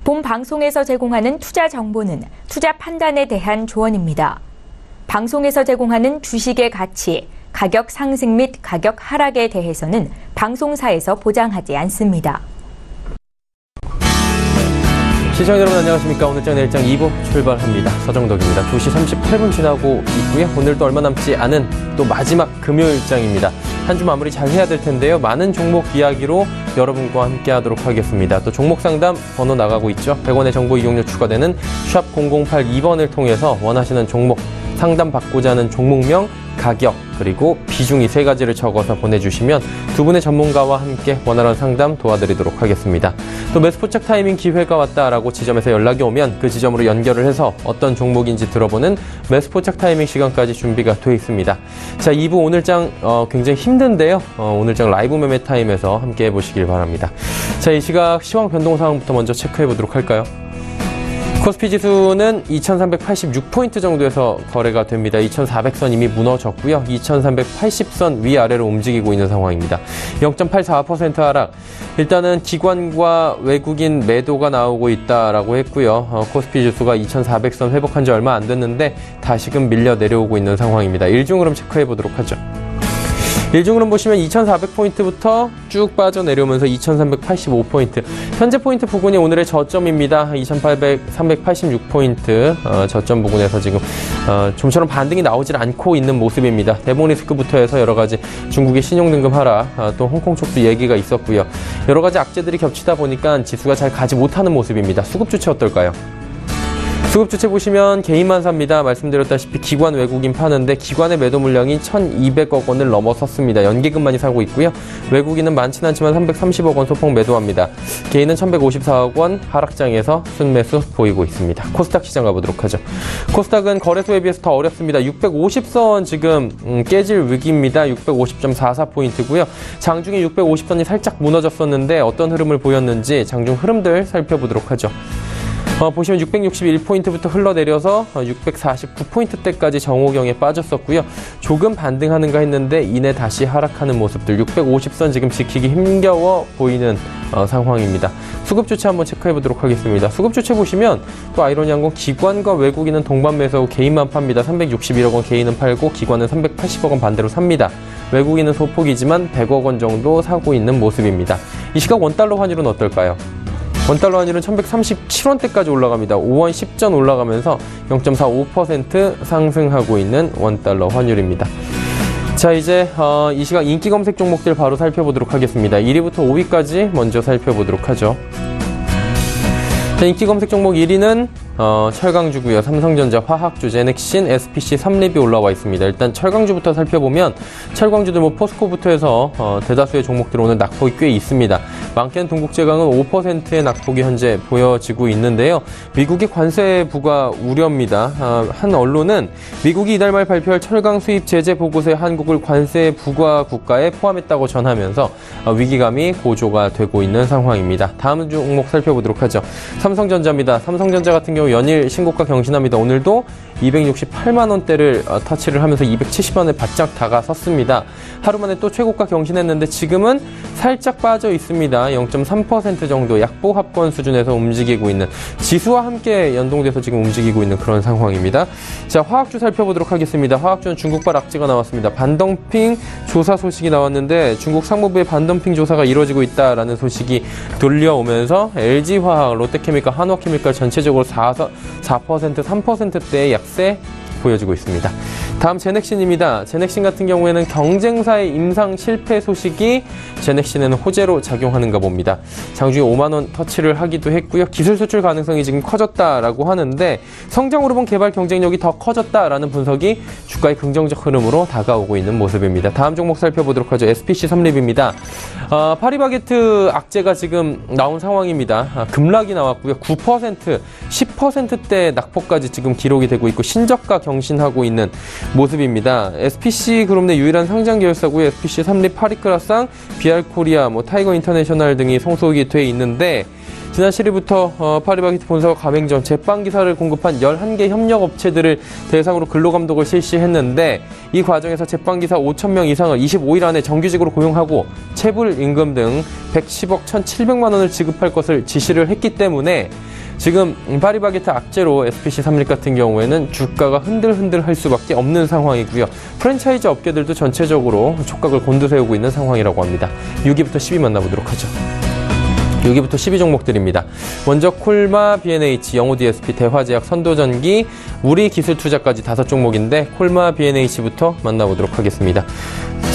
본 방송에서 제공하는 투자 정보는 투자 판단에 대한 조언입니다. 방송에서 제공하는 주식의 가치, 가격 상승 및 가격 하락에 대해서는 방송사에서 보장하지 않습니다. 시청자 여러분 안녕하십니까. 오늘장 내일장 2부 출발합니다. 서정덕입니다. 2시 38분 지나고 있고요. 오늘도 얼마 남지 않은 또 마지막 금요일장입니다. 한 주 마무리 잘 해야 될 텐데요. 많은 종목 이야기로 여러분과 함께 하도록 하겠습니다. 또 종목 상담 번호 나가고 있죠. 100원의 정보 이용료 추가되는 샵 0082번을 통해서 원하시는 종목 상담 받고자 하는 종목명, 가격, 그리고 비중이 3가지를 적어서 보내주시면 두 분의 전문가와 함께 원활한 상담 도와드리도록 하겠습니다. 또 매수포착 타이밍 기회가 왔다라고 지점에서 연락이 오면 그 지점으로 연결을 해서 어떤 종목인지 들어보는 매수포착 타이밍 시간까지 준비가 되어 있습니다. 자, 2부 오늘장 굉장히 힘든데요. 오늘장 라이브 매매 타임에서 함께 해보시길 바랍니다. 자, 이 시각 시황 변동 상황부터 먼저 체크해 보도록 할까요? 코스피 지수는 2386포인트 정도에서 거래가 됩니다. 2400선 이미 무너졌고요. 2380선 위아래로 움직이고 있는 상황입니다. 0.84% 하락. 일단은 기관과 외국인 매도가 나오고 있다라고 했고요. 코스피 지수가 2400선 회복한 지 얼마 안 됐는데 다시금 밀려 내려오고 있는 상황입니다. 일중 흐름 체크해 보도록 하죠. 일중으로 보시면 2400포인트부터 쭉 빠져내려오면서 2385포인트. 현재 포인트 부근이 오늘의 저점입니다. 386포인트 저점 부근에서 지금 좀처럼 반등이 나오질 않고 있는 모습입니다. 대봉 리스크부터 해서 여러 가지 중국의 신용등급 하락, 또 홍콩 쪽도 얘기가 있었고요. 여러 가지 악재들이 겹치다 보니까 지수가 잘 가지 못하는 모습입니다. 수급 주체 어떨까요? 수급 주체 보시면 개인만 삽니다. 말씀드렸다시피 기관 외국인 파는데 기관의 매도 물량이 1200억 원을 넘어섰습니다. 연기금만이 사고 있고요. 외국인은 많지는 않지만 330억 원 소폭 매도합니다. 개인은 1154억 원 하락장에서 순매수 보이고 있습니다. 코스닥 시장 가보도록 하죠. 코스닥은 거래소에 비해서 더 어렵습니다. 650선 지금 깨질 위기입니다. 650.44포인트고요. 장중에 650선이 살짝 무너졌었는데 어떤 흐름을 보였는지 장중 흐름들 살펴보도록 하죠. 보시면 661포인트부터 흘러내려서 649포인트대까지 정호경에 빠졌었고요. 조금 반등하는가 했는데 이내 다시 하락하는 모습들. 650선 지금 지키기 힘겨워 보이는 상황입니다. 수급 주체 한번 체크해 보도록 하겠습니다. 수급 주체 보시면 또 아이러니한 건 기관과 외국인은 동반 매수하고 개인만 팝니다. 361억 원 개인은 팔고 기관은 380억 원 반대로 삽니다. 외국인은 소폭이지만 100억 원 정도 사고 있는 모습입니다. 이 시각 원달러 환율은 어떨까요? 원달러 환율은 1137원대까지 올라갑니다. 5원 10전 올라가면서 0.45% 상승하고 있는 원달러 환율입니다. 자, 이제 이 시각 인기 검색 종목들 바로 살펴보도록 하겠습니다. 1위부터 5위까지 먼저 살펴보도록 하죠. 자, 인기 검색 종목 1위는 철강주고요. 삼성전자, 화학주, 제넥신, SPC, 삼립이 올라와 있습니다. 일단 철강주부터 살펴보면 철강주들 포스코부터 해서 대다수의 종목들 오늘 낙폭이 꽤 있습니다. 많게는 동국제강은 5%의 낙폭이 현재 보여지고 있는데요. 미국의 관세 부과 우려입니다. 한 언론은 미국이 이달 말 발표할 철강 수입 제재 보고서에 한국을 관세 부과 국가에 포함했다고 전하면서 위기감이 고조가 되고 있는 상황입니다. 다음 종목 살펴보도록 하죠. 삼성전자입니다. 삼성전자 같은 경우 연일 신고가 경신합니다. 오늘도 268만 원대를 터치를 하면서 270원에 바짝 다가섰습니다. 하루 만에 또 최고가 경신했는데 지금은 살짝 빠져 있습니다. 0.3% 정도 약보합권 수준에서 움직이고 있는, 지수와 함께 연동돼서 지금 움직이고 있는 그런 상황입니다. 자, 화학주 살펴보도록 하겠습니다. 화학주는 중국발 악재가 나왔습니다. 반덤핑 조사 소식이 나왔는데 중국 상무부의 반덤핑 조사가 이루어지고 있다라는 소식이 들려오면서 LG화학, 롯데케미칼, 한화케미칼 전체적으로 4%, 3%대의 약세 보여지고 있습니다. 다음 제넥신입니다. 제넥신 같은 경우에는 경쟁사의 임상 실패 소식이 제넥신에는 호재로 작용하는가 봅니다. 장중에 5만 원 터치를 하기도 했고요. 기술 수출 가능성이 지금 커졌다라고 하는데 성장으로 본 개발 경쟁력이 더 커졌다라는 분석이 주가의 긍정적 흐름으로 다가오고 있는 모습입니다. 다음 종목 살펴보도록 하죠. SPC 삼립입니다. 파리바게트 악재가 지금 나온 상황입니다. 급락이 나왔고요. 9%, 10%대 낙폭까지 지금 기록이 되고 있고 신저가 경신하고 있는 모습입니다. SPC 그룹 내 유일한 상장 계열사고요. SPC 삼립 파리크라상, 비알코리아, 타이거 인터내셔널 등이 송속이 돼 있는데 지난 7일부터 파리바게트 본사와 가맹점, 제빵기사를 공급한 11개 협력업체들을 대상으로 근로감독을 실시했는데 이 과정에서 제빵기사 5,000명 이상을 25일 안에 정규직으로 고용하고 체불임금 등 110억 1,700만 원을 지급할 것을 지시를 했기 때문에 지금 파리바게트 악재로 SPC 3일 같은 경우에는 주가가 흔들흔들 할 수밖에 없는 상황이고요. 프랜차이즈 업계들도 전체적으로 촉각을 곤두세우고 있는 상황이라고 합니다. 6위부터 10위 만나보도록 하죠. 6위부터 10위 종목들입니다. 먼저 콜마, B&H, 영호 DSP, 대화제약, 선도전기, 우리기술투자까지 5종목인데 콜마, B&H부터 만나보도록 하겠습니다.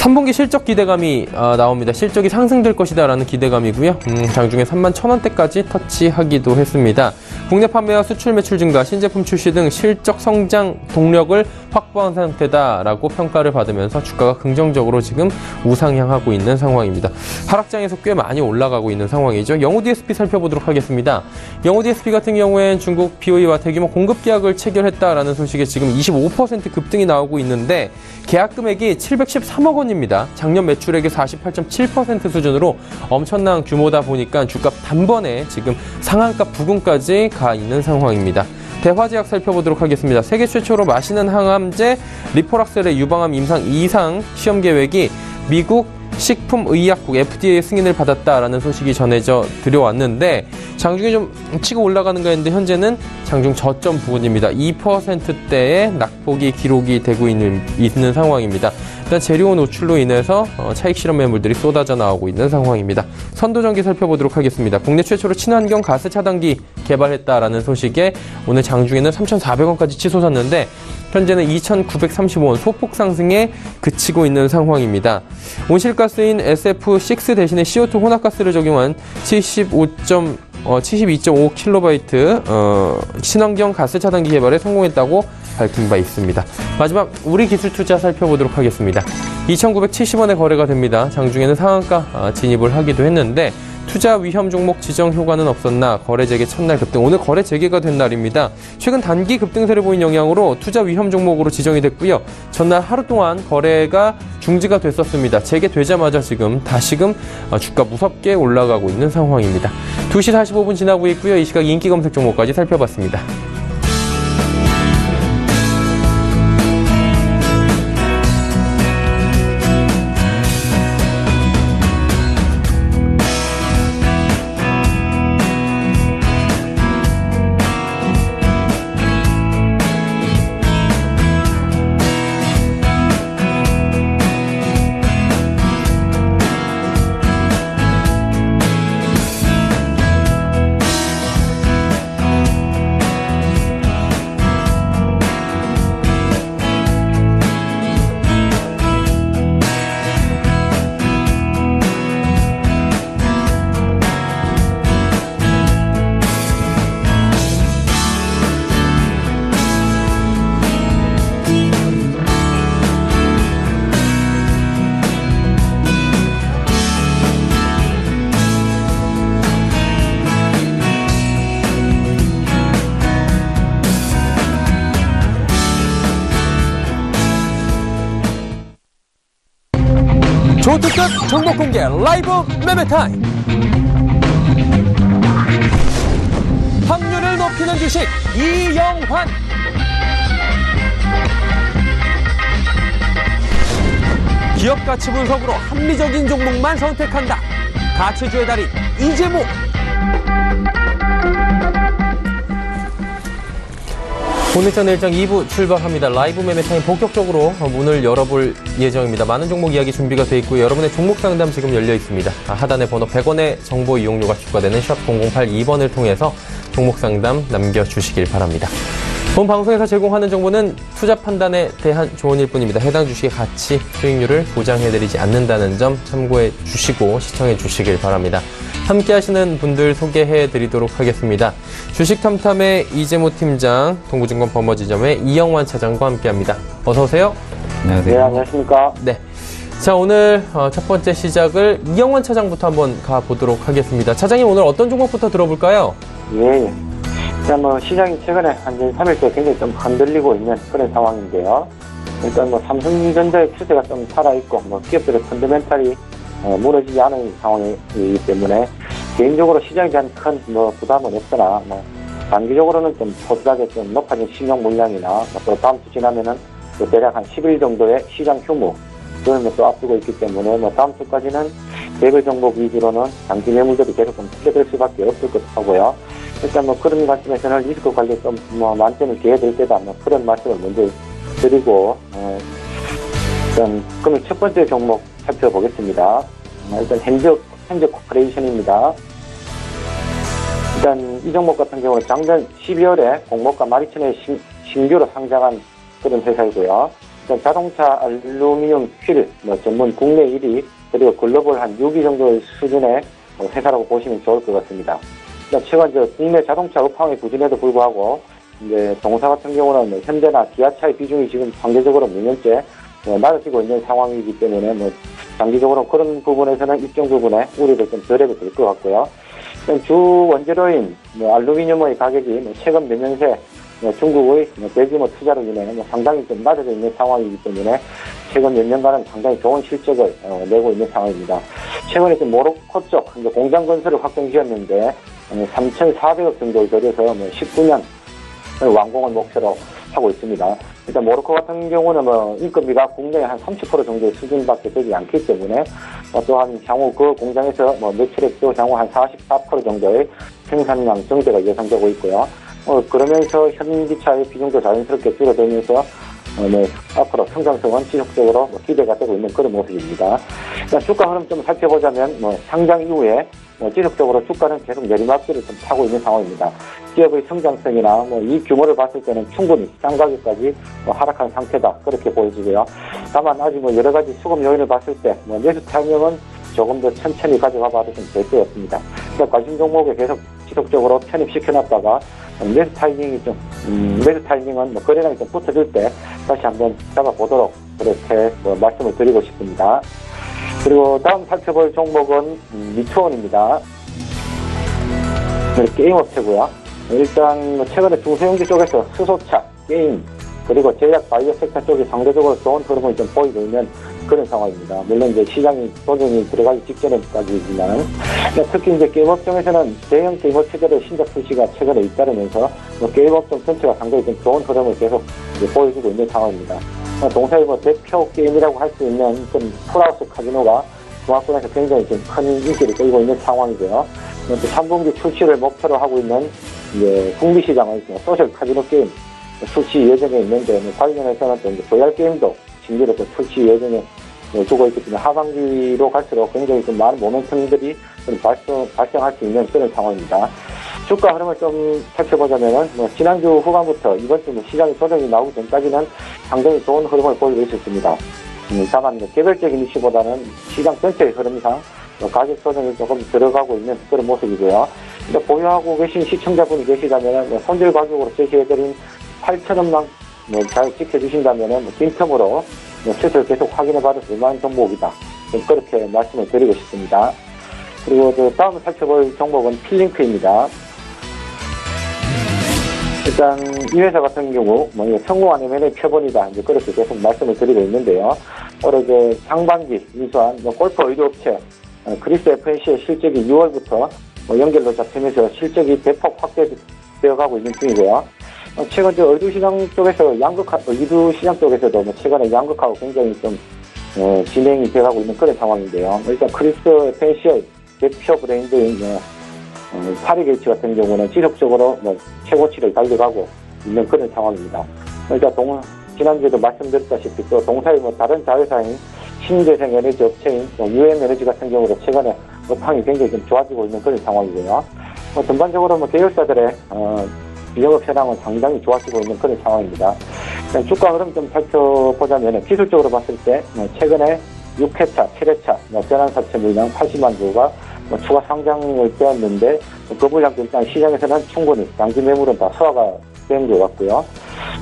3분기 실적 기대감이 나옵니다. 실적이 상승될 것이다 라는 기대감이고요. 장중에 31,000원대까지 터치하기도 했습니다. 국내 판매와 수출 매출 증가, 신제품 출시 등 실적 성장 동력을 확보한 상태다라고 평가를 받으면서 주가가 긍정적으로 지금 우상향하고 있는 상황입니다. 하락장에서 꽤 많이 올라가고 있는 상황이죠. 영호 DSP 살펴보도록 하겠습니다. 영호 DSP 같은 경우엔 중국 BOE와 대규모 공급 계약을 체결했다라는 소식에 지금 25% 급등이 나오고 있는데 계약 금액이 713억 원입니다. 작년 매출액의 48.7% 수준으로 엄청난 규모다 보니까 주가 단번에 지금 상한가 부근까지 가 있는 상황입니다. 대화제약 살펴보도록 하겠습니다. 세계 최초로 마시는 항암제 리포락셀의 유방암 임상 2상 시험 계획이 미국 식품의약국 FDA 승인을 받았다라는 소식이 전해져 들어왔는데 장중에 좀 치고 올라가는가 했는데 현재는 장중 저점 부근입니다. 2%대의 낙폭이 기록이 되고 있는 상황입니다. 일단 재료 노출로 인해서 차익 실험 매물들이 쏟아져 나오고 있는 상황입니다. 선도전기 살펴보도록 하겠습니다. 국내 최초로 친환경 가스 차단기 개발했다라는 소식에 오늘 장중에는 3,400원까지 치솟았는데 현재는 2,935원 소폭 상승에 그치고 있는 상황입니다. 온실가스인 SF6 대신에 CO2 혼합가스를 적용한 72.5kB 친환경 가스 차단기 개발에 성공했다고 밝힌 바 있습니다. 마지막 우리기술투자 살펴보도록 하겠습니다. 2,970원에 거래가 됩니다. 장중에는 상한가 진입을 하기도 했는데 투자 위험 종목 지정 효과는 없었나 거래 재개 첫날 급등. 오늘 거래 재개가 된 날입니다. 최근 단기 급등세를 보인 영향으로 투자 위험 종목으로 지정이 됐고요. 전날 하루 동안 거래가 중지가 됐었습니다. 재개되자마자 지금 다시금 주가 무섭게 올라가고 있는 상황입니다. 2시 45분 지나고 있고요. 이 시각 인기 검색 종목까지 살펴봤습니다. 초특급 종목 공개 라이브 매매 타임. 확률을 높이는 주식 이영환. 기업 가치 분석으로 합리적인 종목만 선택한다. 가치주의 달인 이재모. 오늘장 일정 2부 출발합니다. 라이브 매매 타임 본격적으로 문을 열어볼 예정입니다. 많은 종목 이야기 준비가 되어 있고요. 여러분의 종목 상담 지금 열려 있습니다. 하단에 번호 100원의 정보 이용료가 추가되는 샵 0082번을 통해서 종목 상담 남겨주시길 바랍니다. 본 방송에서 제공하는 정보는 투자 판단에 대한 조언일 뿐입니다. 해당 주식의 가치, 수익률을 보장해드리지 않는다는 점 참고해 주시고 시청해 주시길 바랍니다. 함께 하시는 분들 소개해 드리도록 하겠습니다. 주식탐탐의 이재모 팀장, 동부증권 범어지점의 이영환 차장과 함께 합니다. 어서오세요. 안녕하세요. 네, 안녕하십니까. 네. 자, 오늘 첫 번째 시작을 이영환 차장부터 한번 가보도록 하겠습니다. 차장님, 오늘 어떤 종목부터 들어볼까요? 예. 일단 시장이 최근에 한 3일째 굉장히 좀 흔들리고 있는 그런 상황인데요. 일단 삼성전자의 추세가 좀 살아있고, 기업들의 펀더멘탈이 무너지지 않은 상황이기 때문에 개인적으로 시장에 대한 큰 부담은 없으나 단기적으로는 좀 소소하게 좀 높아진 신용 물량이나 또 다음 주 지나면은 또 대략 한 10일 정도의 시장 휴무 그걸 또 앞두고 있기 때문에 다음 주까지는 개별 종목 위주로는 장기 매물들이 계속 좀 풀려들 수밖에 없을 것 같고요. 일단 뭐 그런 관점에서는 리스크 관리 좀 만점을 기회 될 때다. 그런 말씀을 먼저 드리고, 일단 그러면 첫 번째 종목 살펴보겠습니다. 일단 현재 코퍼레이션입니다. 일단 이 종목 같은 경우는 작년 12월에 공모가 12,000원에 신규로 상장한 그런 회사이고요. 일단 자동차 알루미늄 휠 전문 국내 1위 그리고 글로벌 한 6위 정도의 수준의 회사라고 보시면 좋을 것 같습니다. 일단 최근 국내 자동차 업황의 부진에도 불구하고 이제 동사 같은 경우는 현대나 기아차의 비중이 지금 상대적으로 몇 년째 낮아지고 있는 상황이기 때문에 장기적으로 그런 부분에서는 일정 부분에 우려를 좀 덜해도 될 것 같고요. 주 원재료인 알루미늄의 가격이 최근 몇 년 새 중국의 대규모 투자로 인해 상당히 좀 낮아져 있는 상황이기 때문에 최근 몇 년간은 상당히 좋은 실적을 내고 있는 상황입니다. 최근에 모로코 쪽 공장 건설을 확정 지었는데 3,400억 정도를 들여서 19년 완공을 목표로 하고 있습니다. 일단 모로코 같은 경우는 인건비가 국내의 한 30% 정도의 수준밖에 되지 않기 때문에 또한 향후 그 공장에서 매출액도 향후 한 44% 정도의 생산량 증대가 예상되고 있고요. 그러면서 현기차의 비중도 자연스럽게 줄어들면서 앞으로 성장성은 지속적으로 기대가 되고 있는 그런 모습입니다. 주가 흐름 좀 살펴보자면 상장 이후에 지속적으로 주가는 계속 내리막길을 좀 타고 있는 상황입니다. 기업의 성장성이나 이 규모를 봤을 때는 충분히 시장 가격까지 하락한 상태다 그렇게 보여지고요. 다만 아직 여러 가지 수급 요인을 봤을 때 매수 타이밍은 조금 더 천천히 가져가 봐도 좀 될 것 같습니다. 그러니까 관심 종목에 계속 지속적으로 편입시켜놨다가 매수 타이밍은 거래량이 좀 붙어질 때 다시 한번 잡아보도록 그렇게 말씀을 드리고 싶습니다. 그리고 다음 살펴볼 종목은 미투원입니다. 게임 업체고요. 일단 최근에 중소형주 쪽에서 수소차, 게임, 그리고 제약 바이오 섹터 쪽이 상대적으로 좋은 흐름을 좀 보이고 있는 그런 상황입니다. 물론 이제 시장이 조정이 들어가기 직전까지이지만 특히 이제 게임 업종에서는 대형 게임 업체들의 신작 출시가 최근에 잇따르면서 게임 업종 전체가 상당히 좀 좋은 흐름을 계속 보여주고 있는 상황입니다. 동사의 대표 게임이라고 할 수 있는 풀하우스 카지노가 중화권에서 굉장히 좀 큰 인기를 끌고 있는 상황이고요. 또 3분기 출시를 목표로 하고 있는 이제 북미 시장의 소셜 카지노 게임 출시 예정에 있는데 관련해서는 또 이제 VR 게임도 신규로 또 출시 예정에 두고 있기 때문에 하반기로 갈수록 굉장히 좀 많은 모멘텀들이 발생할 수 있는 그런 상황입니다. 주가 흐름을 좀 살펴보자면은 지난주 후반부터 이번 주 시장의 조정이 나오기 전까지는 상당히 좋은 흐름을 보이고 있었습니다. 다만 개별적인 이슈보다는 시장 전체의 흐름상 가격 조정이 조금 들어가고 있는 그런 모습이고요. 보유하고 계신 시청자분이 계시다면 손절 가격으로 제시해드린 8,000원만 잘 지켜주신다면 빈틈으로 수익을 계속 확인해봐도 쓸만한 종목이다. 그렇게 말씀을 드리고 싶습니다. 그리고 다음 살펴볼 종목은 필링크입니다. 일단 이 회사 같은 경우 성공한 M&A 표본이다 이제 그렇게 계속 말씀을 드리고 있는데요. 올해 상반기 인수한 골프 의류업체 그리스 FNC의 실적이 6월부터 연결로 잡히면서 실적이 대폭 확대되어가고 있는 중이고요. 최근 의류 시장 쪽에서 의류 시장 쪽에서도 최근에 양극화가 굉장히 좀 진행이 되어가고 있는 그런 상황인데요. 일단 크리스 FNC의 대표 브랜드인 파리게이츠 같은 경우는 지속적으로 최고치를 달려가고 있는 그런 상황입니다. 그러니까 지난주에도 말씀드렸다시피 또 동사의 다른 자회사인 신재생 에너지 업체인 UM 에너지 같은 경우도 최근에 업황이 굉장히 좀 좋아지고 있는 그런 상황이고요. 전반적으로 계열사들의 비영업 현황은 상당히 좋아지고 있는 그런 상황입니다. 주가 흐름 좀 살펴보자면 기술적으로 봤을 때 최근에 6회차, 7회차 전환사채 물량 80만 주가 추가 상장을 되었는데 그 물량도 일단 시장에서는 충분히 장기 매물은 다 소화가 된 것 같고요.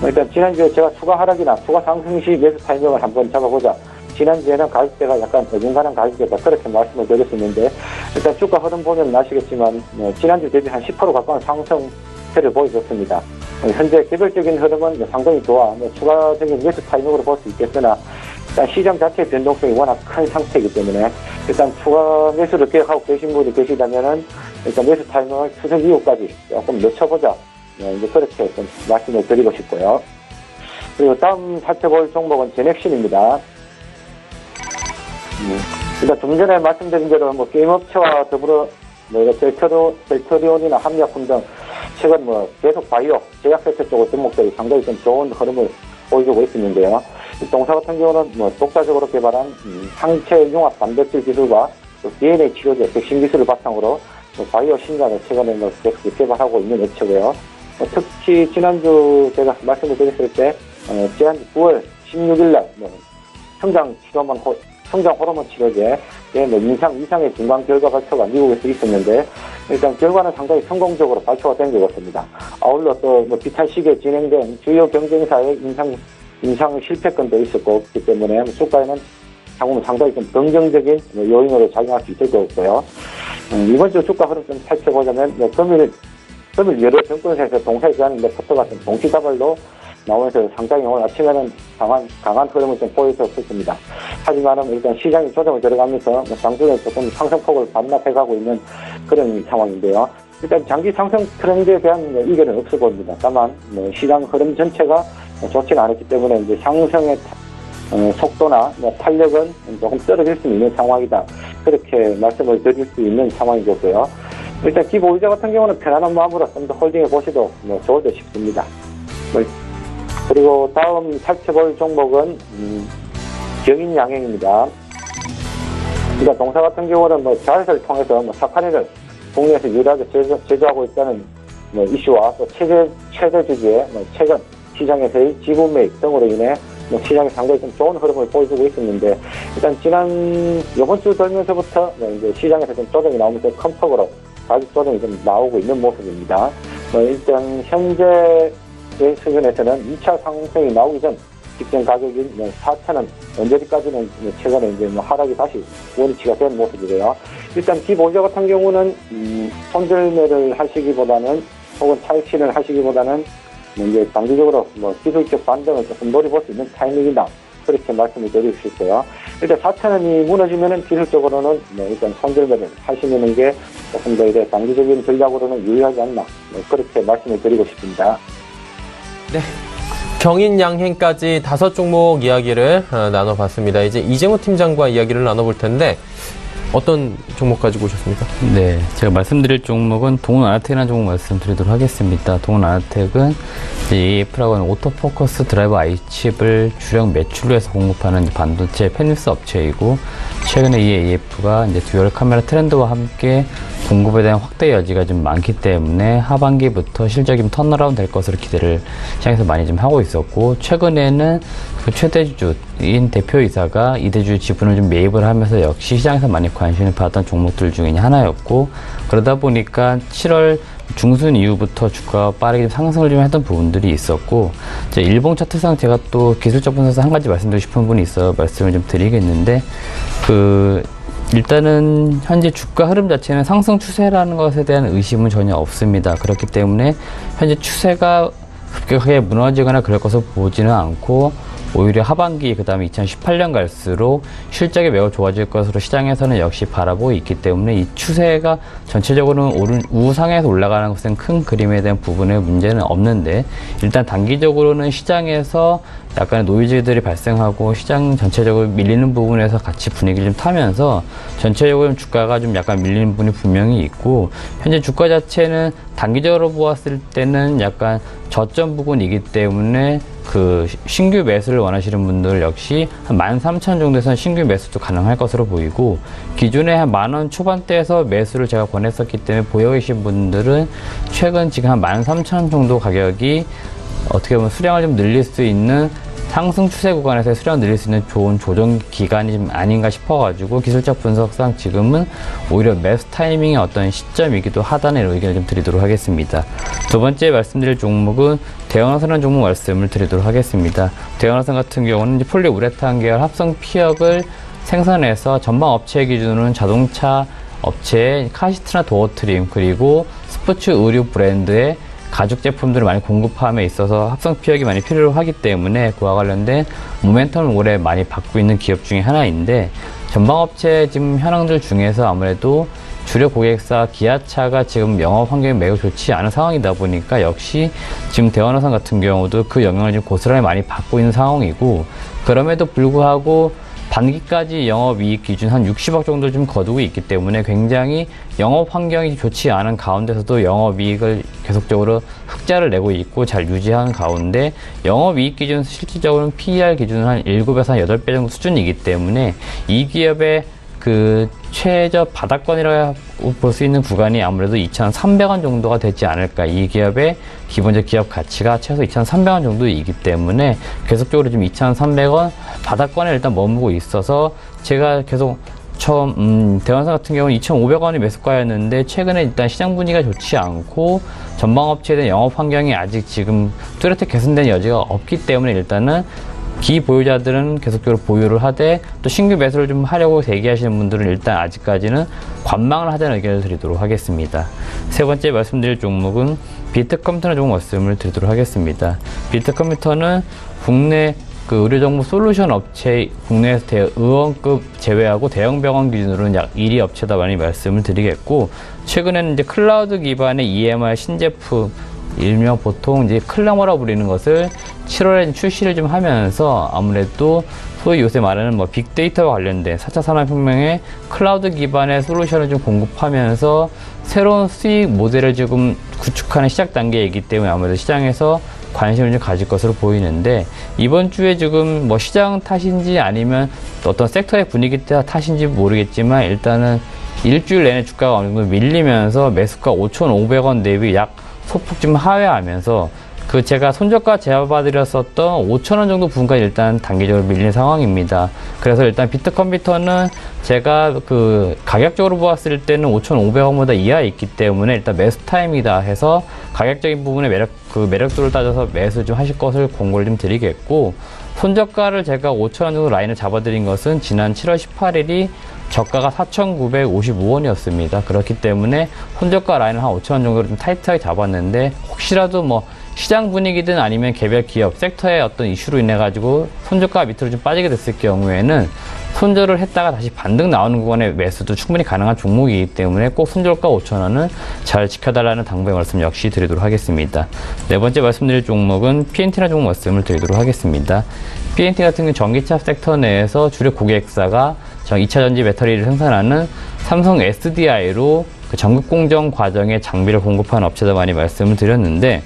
일단 지난주에 제가 추가 하락이나 추가 상승 시 매수 타이밍을 한번 잡아보자. 지난주에는 가격대가 약간 어중간한 가격대다 그렇게 말씀을 드렸었는데 일단 주가 흐름 보면 아시겠지만 지난주 대비 한 10% 가까운 상승세를 보여줬습니다. 현재 개별적인 흐름은 상당히 좋아 추가적인 매수 타이밍으로 볼 수 있겠으나 일단 시장 자체의 변동성이 워낙 큰 상태이기 때문에 일단 추가 매수를 계획하고 계신 분이 계시다면은 일단 매수 타이밍을 추석 이후까지 조금 늦춰보자. 이제 그렇게 좀 말씀을 드리고 싶고요. 그리고 다음 살펴볼 종목은 제넥신입니다. 일단 좀 전에 말씀드린 대로 게임 업체와 더불어 뭐 델트리온이나 함약품 등 최근 뭐 계속 바이오, 제약세트 쪽의 종목들이 상당히 좀 좋은 흐름을 보여주고 있었는데요. 동사 같은 경우는 뭐 독자적으로 개발한 항체 융합 단백질 기술과 또 DNA 치료제 백신 기술을 바탕으로 바이오 신약을 최근에 뭐 계속 개발하고 있는 업체고요. 특히 지난주 제가 말씀을 드렸을 때 지난 9월 16일 날 성장 호르몬 치료제의 뭐 이상의 중간 결과 발표가 미국에서 있었는데 일단 결과는 상당히 성공적으로 발표가 된 것 같습니다. 아울러 또 뭐 비슷한 시기에 진행된 주요 경쟁사의 임상 실패 건도 있었고 그렇기 때문에 주가에는 향후 상당히 좀 긍정적인 요인으로 작용할 수 있을 것 같고요. 이번 주 주가 흐름 좀 살펴보자면 금일 여러 증권사에서 동사에 대한 레포트가 좀 동시다발로 나오면서 상당히 오늘 아침에는 강한 흐름을 좀 보여줬습니다. 하지만은 일단 시장이 조정을 들어가면서 장중에 조금 상승폭을 반납해가고 있는 그런 상황인데요. 일단 장기 상승 트렌드에 대한 이견은 없어 보입니다. 다만 시장 흐름 전체가 좋지는 않았기 때문에 이제 상승의 속도나 탄력은 조금 떨어질 수 있는 상황이다. 그렇게 말씀을 드릴 수 있는 상황이고요. 일단 기보이자 같은 경우는 편안한 마음으로 좀 더 홀딩해 보셔도 좋을 듯 싶습니다. 그리고 다음 살펴볼 종목은 경인양행입니다. 그러니까 동사 같은 경우는 자회사를 통해서 사카린을 국내에서 유일하게 제조하고 있다는 이슈와 또 최대 주주의 최근 시장에서의 지분 매입 등으로 인해 시장이 상당히 좀 좋은 흐름을 보여주고 있었는데 일단 이번 주 들면서부터 이제 시장에서 좀 조정이 나오면서 큰 폭으로 가격 조정이 좀 나오고 있는 모습입니다. 일단 현재의 수준에서는 2차 상승이 나오기 전 직전 가격인 4,000원 언제까지는 최근에 이제 하락이 다시 원위치가 된 모습이래요. 일단 기보자 같은 경우는 손절매를 하시기보다는 혹은 차익 실현을 하시기보다는 이제 단기적으로 기술적 반등을 조금 노려볼 수 있는 타이밍이다. 그렇게 말씀을 드릴 수 있어요. 일단 4,000원이 무너지면은 기술적으로는 일단 손절매를 하시는 게 조금 더 이제 단기적인 전략으로는 유리하지 않나. 그렇게 말씀을 드리고 싶습니다. 네. 경인양행까지 5종목 이야기를 나눠봤습니다. 이제 이재모 팀장과 이야기를 나눠볼 텐데 어떤 종목 가지고 오셨습니까? 네, 제가 말씀드릴 종목은 동훈아나텍이라는 종목 말씀드리도록 하겠습니다. 동훈아나텍은 AF라고 하는 오토포커스 드라이버 I칩을 주력 매출로 해서 공급하는 반도체 팹립스 업체이고 최근에 이 AF가 이제 듀얼 카메라 트렌드와 함께 공급에 대한 확대 여지가 좀 많기 때문에 하반기부터 실적이 턴어라운드 될 것으로 기대를 시장에서 많이 좀 하고 있었고 최근에는 그 최대주주인 대표이사가 이대주 지분을 좀 매입을 하면서 역시 시장에서 많이 관심을 받았던 종목들 중에 하나였고 그러다 보니까 7월 중순 이후부터 주가가 빠르게 상승을 좀 했던 부분들이 있었고 이제 일봉 차트상 제가 또 기술적 분석에서 한 가지 말씀드리고 싶은 부분이 있어 말씀을 좀 드리겠는데 일단은 현재 주가 흐름 자체는 상승 추세라는 것에 대한 의심은 전혀 없습니다. 그렇기 때문에 현재 추세가 급격하게 무너지거나 그럴 것으로 보지는 않고 오히려 하반기 그 다음에 2018년 갈수록 실적이 매우 좋아질 것으로 시장에서는 역시 바라보고 있기 때문에 이 추세가 전체적으로는 우상에서 올라가는 것은 큰 그림에 대한 부분에 문제는 없는데 일단 단기적으로는 시장에서 약간의 노이즈들이 발생하고 시장 전체적으로 밀리는 부분에서 같이 분위기를 좀 타면서 전체적으로 주가가 좀 약간 밀리는 부분이 분명히 있고 현재 주가 자체는 단기적으로 보았을 때는 약간 저점 부분이기 때문에 그 신규 매수를 원하시는 분들 역시 한 13,000원 정도에서는 신규 매수도 가능할 것으로 보이고 기존에 한 10,000원 초반대에서 매수를 제가 권했었기 때문에 보여 계신 분들은 최근 지금 한 13,000원 정도 가격이 어떻게 보면 수량을 좀 늘릴 수 있는 상승 추세 구간에서 수량 늘릴 수 있는 좋은 조정 기간이 좀 아닌가 싶어가지고 기술적 분석상 지금은 오히려 매수 타이밍의 어떤 시점이기도 하다는 의견을 좀 드리도록 하겠습니다. 두 번째 말씀드릴 종목은 대형화산이라는 종목 말씀을 드리도록 하겠습니다. 대형화산 같은 경우는 폴리우레탄 계열 합성 피혁을 생산해서 전방 업체 기준으로는 자동차 업체 카시트나 도어트림 그리고 스포츠 의류 브랜드의 가죽 제품들을 많이 공급함에 있어서 합성 피혁이 많이 필요로 하기 때문에 그와 관련된 모멘텀을 올해 많이 받고 있는 기업 중에 하나인데 전방업체 지금 현황들 중에서 아무래도 주력 고객사 기아차가 지금 영업 환경이 매우 좋지 않은 상황이다 보니까 역시 지금 대원화산 같은 경우도 그 영향을 지금 고스란히 많이 받고 있는 상황이고 그럼에도 불구하고 반기까지 영업이익 기준 한 60억 정도 좀 거두고 있기 때문에 굉장히 영업 환경이 좋지 않은 가운데서도 영업이익을 계속적으로 흑자를 내고 있고 잘 유지하는 가운데 영업이익 기준 실질적으로는 PER 기준은 한 7에서 한 8배 정도 수준이기 때문에 이 기업의 그 최저 바닥권이라고 볼 수 있는 구간이 아무래도 2,300원 정도가 되지 않을까. 이 기업의 기본적 기업 가치가 최소 2,300원 정도이기 때문에 계속적으로 지금 2,300원 바닥권에 일단 머무고 있어서 제가 계속 처음 대원사 같은 경우는 2,500원이 매수가였는데 최근에 일단 시장 분위기가 좋지 않고 전방업체에 대한 영업 환경이 아직 지금 뚜렷하게 개선된 여지가 없기 때문에 일단은 기보유자들은 계속적으로 보유를 하되 또 신규 매수를 좀 하려고 대기하시는 분들은 일단 아직까지는 관망을 하자는 의견을 드리도록 하겠습니다. 세 번째 말씀드릴 종목은 비트컴퓨터나 종목 말씀을 드리도록 하겠습니다. 비트컴퓨터는 국내 그 의료정보 솔루션 업체 국내에서 의원급 제외하고 대형 병원 기준으로는 약 1위 업체다 많이 말씀을 드리겠고 최근에는 이제 클라우드 기반의 EMR 신제품 일명 보통 이제 클라머라고 부르는 것을 7월에 출시를 좀 하면서 아무래도 소위 요새 말하는 뭐 빅데이터와 관련된 4차 산업혁명의 클라우드 기반의 솔루션을 좀 공급하면서 새로운 수익 모델을 지금 구축하는 시작 단계이기 때문에 아무래도 시장에서 관심을 좀 가질 것으로 보이는데 이번 주에 지금 뭐 시장 탓인지 아니면 어떤 섹터의 분위기 탓인지 모르겠지만 일단은 일주일 내내 주가가 어느 정도 밀리면서 매수가 5,500원 대비 약 소폭 좀 하회하면서 그 제가 손저가 제압해드렸었던 5,000원 정도 부분까지 일단 단기적으로 밀린 상황입니다. 그래서 일단 비트컴퓨터는 제가 그 가격적으로 보았을 때는 5,500원보다 이하에 있기 때문에 일단 매수 타임이다 해서 가격적인 부분의 매력도를 따져서 매수 좀 하실 것을 권고를 좀 드리겠고 손저가를 제가 5,000원 정도 라인을 잡아드린 것은 지난 7월 18일이 저가가 4,955원이었습니다. 그렇기 때문에 손저가 라인을 한 5,000원 정도로 좀 타이트하게 잡았는데 혹시라도 뭐 시장 분위기든 아니면 개별 기업 섹터의 어떤 이슈로 인해 가지고 손저가 밑으로 좀 빠지게 됐을 경우에는 손절을 했다가 다시 반등 나오는 구간의 매수도 충분히 가능한 종목이기 때문에 꼭 손절가 5,000원은 잘 지켜달라는 당부의 말씀 역시 드리도록 하겠습니다. 네 번째 말씀드릴 종목은 PNT나 종목 말씀을 드리도록 하겠습니다. PNT 같은 경우는 전기차 섹터 내에서 주력 고객사가 2차 전지 배터리를 생산하는 삼성 SDI로 그 전극 공정 과정의 장비를 공급하는 업체다 많이 말씀을 드렸는데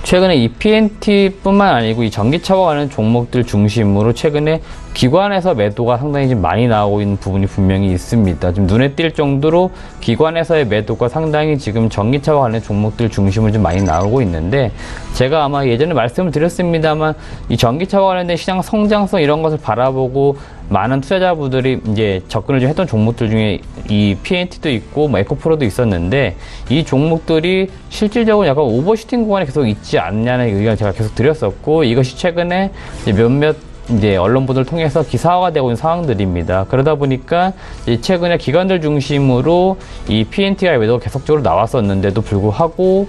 최근에 이 PNT뿐만 아니고 이 전기차와 관련 종목들 중심으로 최근에 기관에서 매도가 상당히 좀 많이 나오고 있는 부분이 분명히 있습니다. 좀 눈에 띌 정도로 기관에서의 매도가 상당히 지금 전기차와 관련 종목들 중심으로 좀 많이 나오고 있는데 제가 아마 예전에 말씀을 드렸습니다만 이 전기차와 관련된 시장 성장성 이런 것을 바라보고 많은 투자자분들이 이제 접근을 좀 했던 종목들 중에 이 PNT도 있고 뭐 에코프로도 있었는데 이 종목들이 실질적으로 약간 오버슈팅 구간에 계속 있지 않냐는 의견을 제가 계속 드렸었고 이것이 최근에 이제 몇몇 이제 언론 보도를 통해서 기사화가 되고 있는 상황들입니다. 그러다 보니까 이제 최근에 기관들 중심으로 이 PNT가 매도가 계속적으로 나왔었는데도 불구하고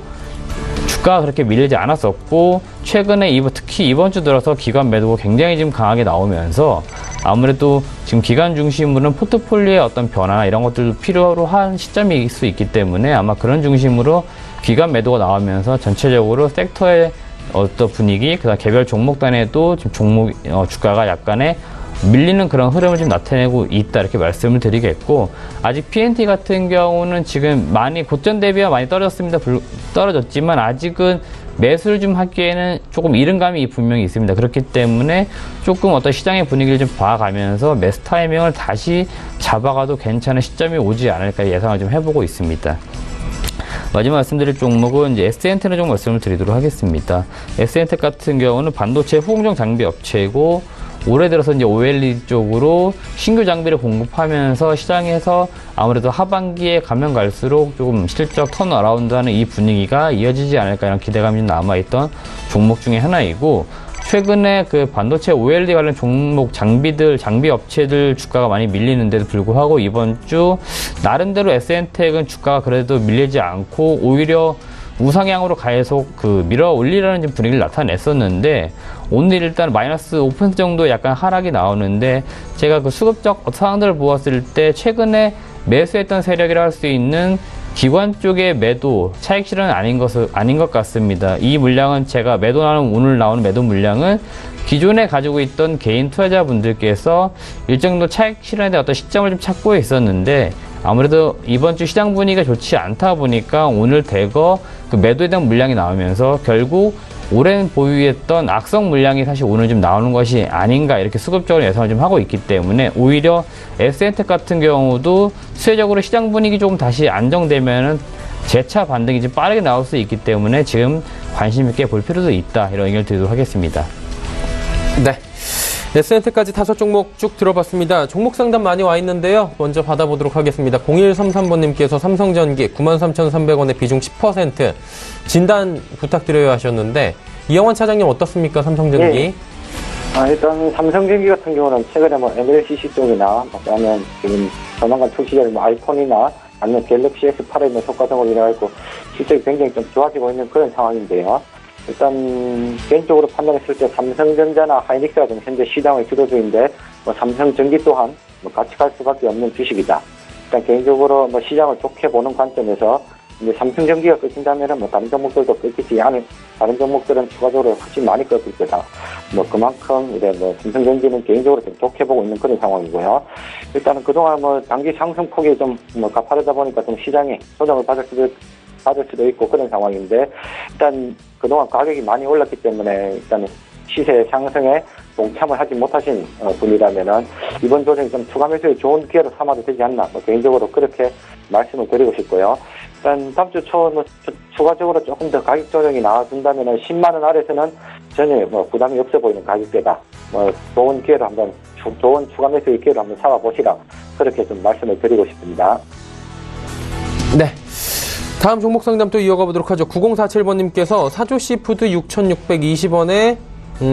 주가가 그렇게 밀리지 않았었고 최근에 특히 이번 주 들어서 기관 매도가 굉장히 지금 강하게 나오면서 아무래도 지금 기관 중심으로는 포트폴리오의 어떤 변화나 이런 것들도 필요로 한 시점일 수 있기 때문에 아마 그런 중심으로 기관 매도가 나오면서 전체적으로 섹터의 어떤 분위기, 그다음 개별 종목 단에도 지금 주가가 약간의 밀리는 그런 흐름을 좀 나타내고 있다 이렇게 말씀을 드리겠고 아직 PNT 같은 경우는 지금 많이 고점 대비가 많이 떨어졌지만 아직은 매수를 좀 하기에는 조금 이른 감이 분명히 있습니다. 그렇기 때문에 조금 어떤 시장의 분위기를 좀 봐가면서 매수 타이밍을 다시 잡아가도 괜찮은 시점이 오지 않을까 예상을 좀 해보고 있습니다. 마지막 말씀드릴 종목은 이제 SNT는 좀 말씀을 드리도록 하겠습니다. SNT 같은 경우는 반도체 후공정 장비 업체이고 올해 들어서 이제 OLED 쪽으로 신규 장비를 공급하면서 시장에서 아무래도 하반기에 가면 갈수록 조금 실적 턴어라운드하는 이 분위기가 이어지지 않을까 이런 기대감이 남아있던 종목 중에 하나이고 최근에 그 반도체 OLED 관련 종목 장비 업체들 주가가 많이 밀리는데도 불구하고 이번 주 나름대로 SNT는 주가가 그래도 밀리지 않고 오히려 우상향으로 계속 밀어 올리라는 분위기를 나타냈었는데 오늘 일단 마이너스 5% 정도 약간 하락이 나오는데 제가 수급적 상황들을 보았을 때 최근에 매수했던 세력이라 할 수 있는 기관 쪽의 매도 차익 실현은 아닌 것 같습니다. 이 물량은 제가 오늘 나오는 매도 물량은 기존에 가지고 있던 개인 투자자분들께서 일정 정도 차익 실현에 대한 어떤 시점을 좀 찾고 있었는데 아무래도 이번 주 시장 분위기가 좋지 않다 보니까 오늘 대거 그 매도에 대한 물량이 나오면서 결국 오랜 보유했던 악성 물량이 사실 오늘 좀 나오는 것이 아닌가 이렇게 수급적으로 예상을 좀 하고 있기 때문에 오히려 SN텍 같은 경우도 수혜적으로 시장 분위기 조금 다시 안정되면은 재차 반등이 좀 빠르게 나올 수 있기 때문에 지금 관심 있게 볼 필요도 있다 이런 의견을 드리도록 하겠습니다. 네. SN텍까지 5종목 쭉 들어봤습니다. 종목 상담 많이 와 있는데요. 먼저 받아보도록 하겠습니다. 0133번님께서 삼성전기 93,300원에 비중 10% 진단 부탁드려요 하셨는데 이영환 차장님 어떻습니까? 삼성전기? 예. 일단 삼성전기 같은 경우는 최근에 뭐 MLCC 쪽이나 아니면 지금 조만간 출시될 아이폰이나 아니면 갤럭시 S8에 있는 효과성으로 인해서 실적이 굉장히 좀 좋아지고 있는 그런 상황인데요. 일단 개인적으로 판단했을 때 삼성전자나 하이닉스가 좀 현재 시장의 주도주인데 뭐 삼성전기 또한 뭐 같이 갈 수밖에 없는 주식이다. 일단 개인적으로 뭐 시장을 좋게 보는 관점에서 이제 삼성전기가 꺾인다면은 뭐 다른 종목들도 꺾이지 않은 다른 종목들은 추가적으로 훨씬 많이 꺾일 거다. 뭐 그만큼 이제 뭐 삼성전기는 개인적으로 좀 좋게 보고 있는 그런 상황이고요. 일단은 그동안 뭐 단기 상승폭이 좀 뭐 가파르다 보니까 좀 시장이 조정을 받을 수도 있고 그런 상황인데 일단 그동안 가격이 많이 올랐기 때문에 일단 시세 상승에 동참을 하지 못하신 분이라면은 이번 조정이 좀 추가 매수에 좋은 기회로 삼아도 되지 않나 뭐 개인적으로 그렇게 말씀을 드리고 싶고요. 일단 다음 주 초 추가적으로 조금 더 가격 조정이 나와준다면은 10만 원 아래서는 전혀 뭐 부담이 없어 보이는 가격대다. 뭐 좋은 기회로 한번 좋은 추가 매수의 기회로 한번 삼아 보시라 그렇게 좀 말씀을 드리고 싶습니다. 네. 다음 종목 상담 또 이어가 보도록 하죠. 9047번님께서 사조씨푸드 6,620원에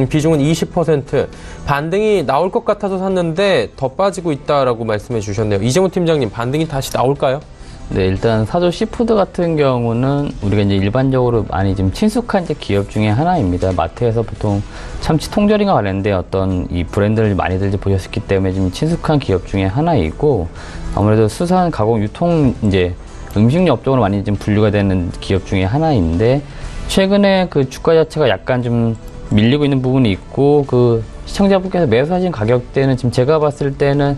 비중은 20% 반등이 나올 것 같아서 샀는데 더 빠지고 있다라고 말씀해 주셨네요. 이재훈 팀장님 반등이 다시 나올까요? 네, 일단 사조 씨푸드 같은 경우는 우리가 이제 일반적으로 많이 좀 친숙한 이제 기업 중에 하나입니다. 마트에서 보통 참치 통조림과 관련된 어떤 이 브랜드를 많이들 보셨기 때문에 좀 친숙한 기업 중에 하나이고 아무래도 수산 가공 유통 이제 음식료 업종으로 많이 좀 분류가 되는 기업 중에 하나인데 최근에 그 주가 자체가 약간 좀 밀리고 있는 부분이 있고 그 시청자분께서 매수하신 가격대는 지금 제가 봤을 때는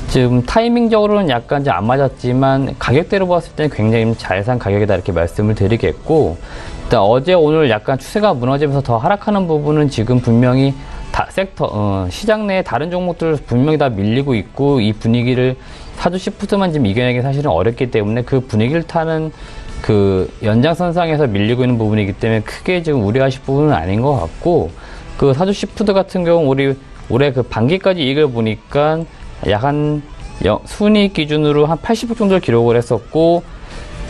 지금 타이밍적으로는 약간 좀 안 맞았지만 가격대로 봤을 때는 굉장히 잘 산 가격이다 이렇게 말씀을 드리겠고 일단 어제 오늘 약간 추세가 무너지면서 더 하락하는 부분은 지금 분명히 시장 내에 다른 종목들 분명히 다 밀리고 있고 이 분위기를 사조씨푸드만 지금 이겨내기 사실은 어렵기 때문에 그 분위기를 타는 그 연장선상에서 밀리고 있는 부분이기 때문에 크게 지금 우려하실 부분은 아닌 것 같고 그 사조씨푸드 같은 경우 올해 그 반기까지 이익을 보니까 약 한 순이익 기준으로 한 80억 정도를 기록을 했었고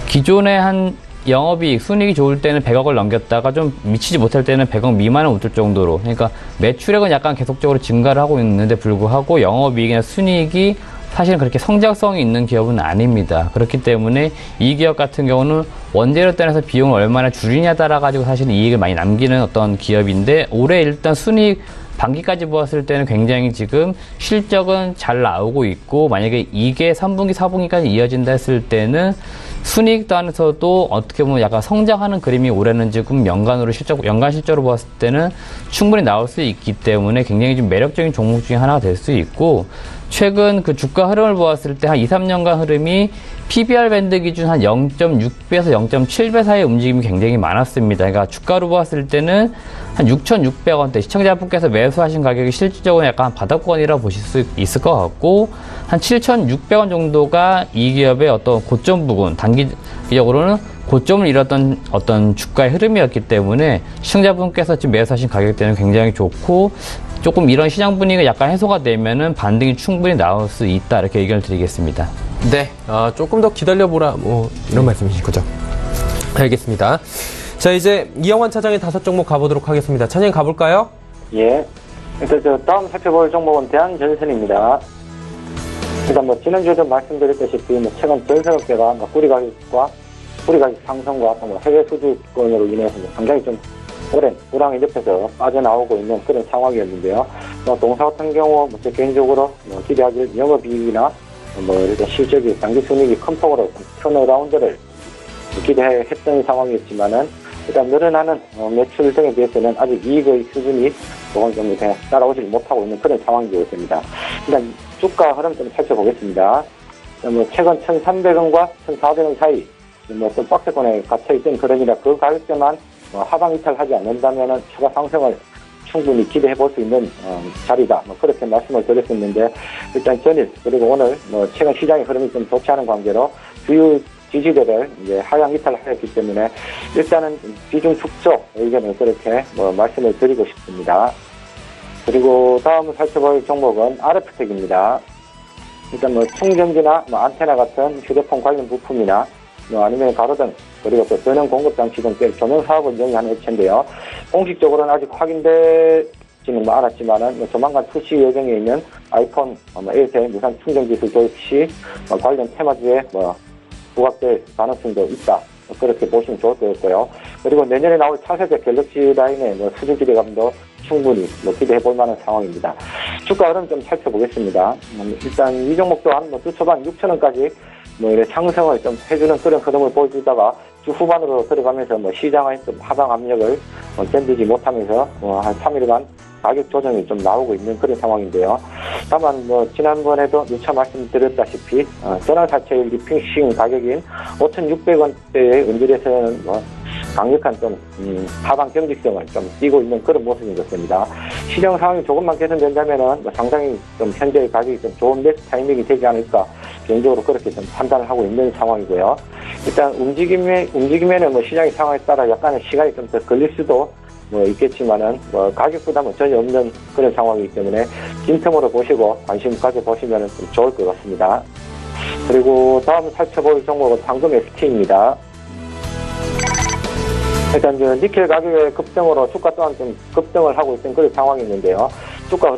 기존에 한 영업이익, 순이익이 좋을 때는 100억을 넘겼다가 좀 미치지 못할 때는 100억 미만을 웃을 정도로 그러니까 매출액은 약간 계속적으로 증가를 하고 있는데 불구하고 영업이익이나 순이익이 사실은 그렇게 성장성이 있는 기업은 아닙니다. 그렇기 때문에 이 기업 같은 경우는 원재료 단에서 비용을 얼마나 줄이냐에 따라 가지고 사실은 이익을 많이 남기는 어떤 기업인데 올해 일단 순이익 반기까지 보았을 때는 굉장히 지금 실적은 잘 나오고 있고 만약에 이게 3분기, 4분기까지 이어진다 했을 때는 순이익 단에서도 어떻게 보면 약간 성장하는 그림이 올해는 지금 연간 실적으로 보았을 때는 충분히 나올 수 있기 때문에 굉장히 좀 매력적인 종목 중에 하나가 될 수 있고 최근 그 주가 흐름을 보았을 때 한 2, 3년간 흐름이 PBR 밴드 기준 한 0.6배에서 0.7배 사이의 움직임이 굉장히 많았습니다. 그러니까 주가로 보았을 때는 한 6,600원대 시청자분께서 매수하신 가격이 실질적으로 약간 바닥권이라 보실 수 있을 것 같고 한 7,600원 정도가 이 기업의 어떤 고점 부분 단기적으로는 고점을 잃었던 어떤 주가의 흐름이었기 때문에 시청자분께서 지금 매수하신 가격대는 굉장히 좋고 조금 이런 시장 분위기가 약간 해소가 되면은 반등이 충분히 나올 수 있다 이렇게 의견을 드리겠습니다. 네, 조금 더 기다려보라 뭐 이런 말씀이신 거죠. 알겠습니다. 자 이제 이영환 차장의 5종목 가보도록 하겠습니다. 차장님 가볼까요? 예. 일단 다음 살펴볼 종목은 대한전선입니다. 일단 뭐 지난주에도 말씀드렸다시피 뭐 최근 전선업계가 뿌리 가격 상승과 뭐 해외 수주권으로 인해서 상당히 좀 오랜 불황의 늪에서 빠져나오고 있는 그런 상황이었는데요. 동사 같은 경우 제 개인적으로 기대하길 영업이익이나 뭐 이렇게 실적이 단기 순이익이 큰 폭으로 턴어라운드를 기대했던 상황이었지만은 일단 늘어나는 매출 등에 비해서는 아직 이익의 수준이 조금 좀 따라오지 못하고 있는 그런 상황이 되고 있습니다. 일단 주가 흐름 좀 살펴보겠습니다. 최근 1,300원과 1,400원 사이 좀 박스권에 갇혀있던 그러니까 그 가격대만 하방 이탈하지 않는다면은 추가 상승을 충분히 기대해 볼 수 있는 자리다. 그렇게 말씀을 드렸었는데 일단 전일 그리고 오늘 최근 시장의 흐름이 좀 좋지 않은 관계로 주요 지지대를 이제 하향 이탈하였기 때문에 일단은 비중 축소 의견을 그렇게 말씀을 드리고 싶습니다. 그리고 다음 살펴볼 종목은 RF텍입니다. 일단 충전기나 안테나 같은 휴대폰 관련 부품이나 아니면 가로등 그리고 또 전원 공급 장치 등 조명 사업을 영위하는 업체인데요. 공식적으로는 아직 확인되지는 않았지만은 조만간 출시 예정에 있는 아이폰 8의 무선 충전 기술 도입 시 관련 테마주에 부각될 가능성도 있다. 그렇게 보시면 좋을 것 같고요. 그리고 내년에 나올 차세대 갤럭시 라인의 수준 기대감도 충분히 기대해 볼 만한 상황입니다. 주가 흐름 좀 살펴보겠습니다. 일단 이 종목 또한 주 초반 6,000원까지 이렇게 상승을 좀 해주는 그런 흐름을 보여주다가 주 후반으로 들어가면서 시장의 좀 하방 압력을 견디지 못하면서 한 3일간 가격 조정이 좀 나오고 있는 그런 상황인데요. 다만 지난번에도 누차 말씀드렸다시피 전환사채 리핑싱 가격인 5,600원대의 은질에서는 강력한 좀 하방 경직성을 좀 띄고 있는 그런 모습인 것 같습니다. 시장 상황이 조금만 개선된다면은 상당히 좀 현재의 가격이 좀 좋은 매수 타이밍이 되지 않을까 개인적으로 그렇게 좀 판단을 하고 있는 상황이고요. 일단 움직임에는 시장의 상황에 따라 약간의 시간이 좀 더 걸릴 수도 있겠지만은 가격 부담은 전혀 없는 그런 상황이기 때문에 빈틈으로 보시고 관심 가져보시면 좀 좋을 것 같습니다. 그리고 다음 살펴볼 종목은 황금 ST입니다. 일단 니켈 가격의 급등으로 주가 또한 좀 급등을 하고 있는 그런 상황이 있는데요. 주가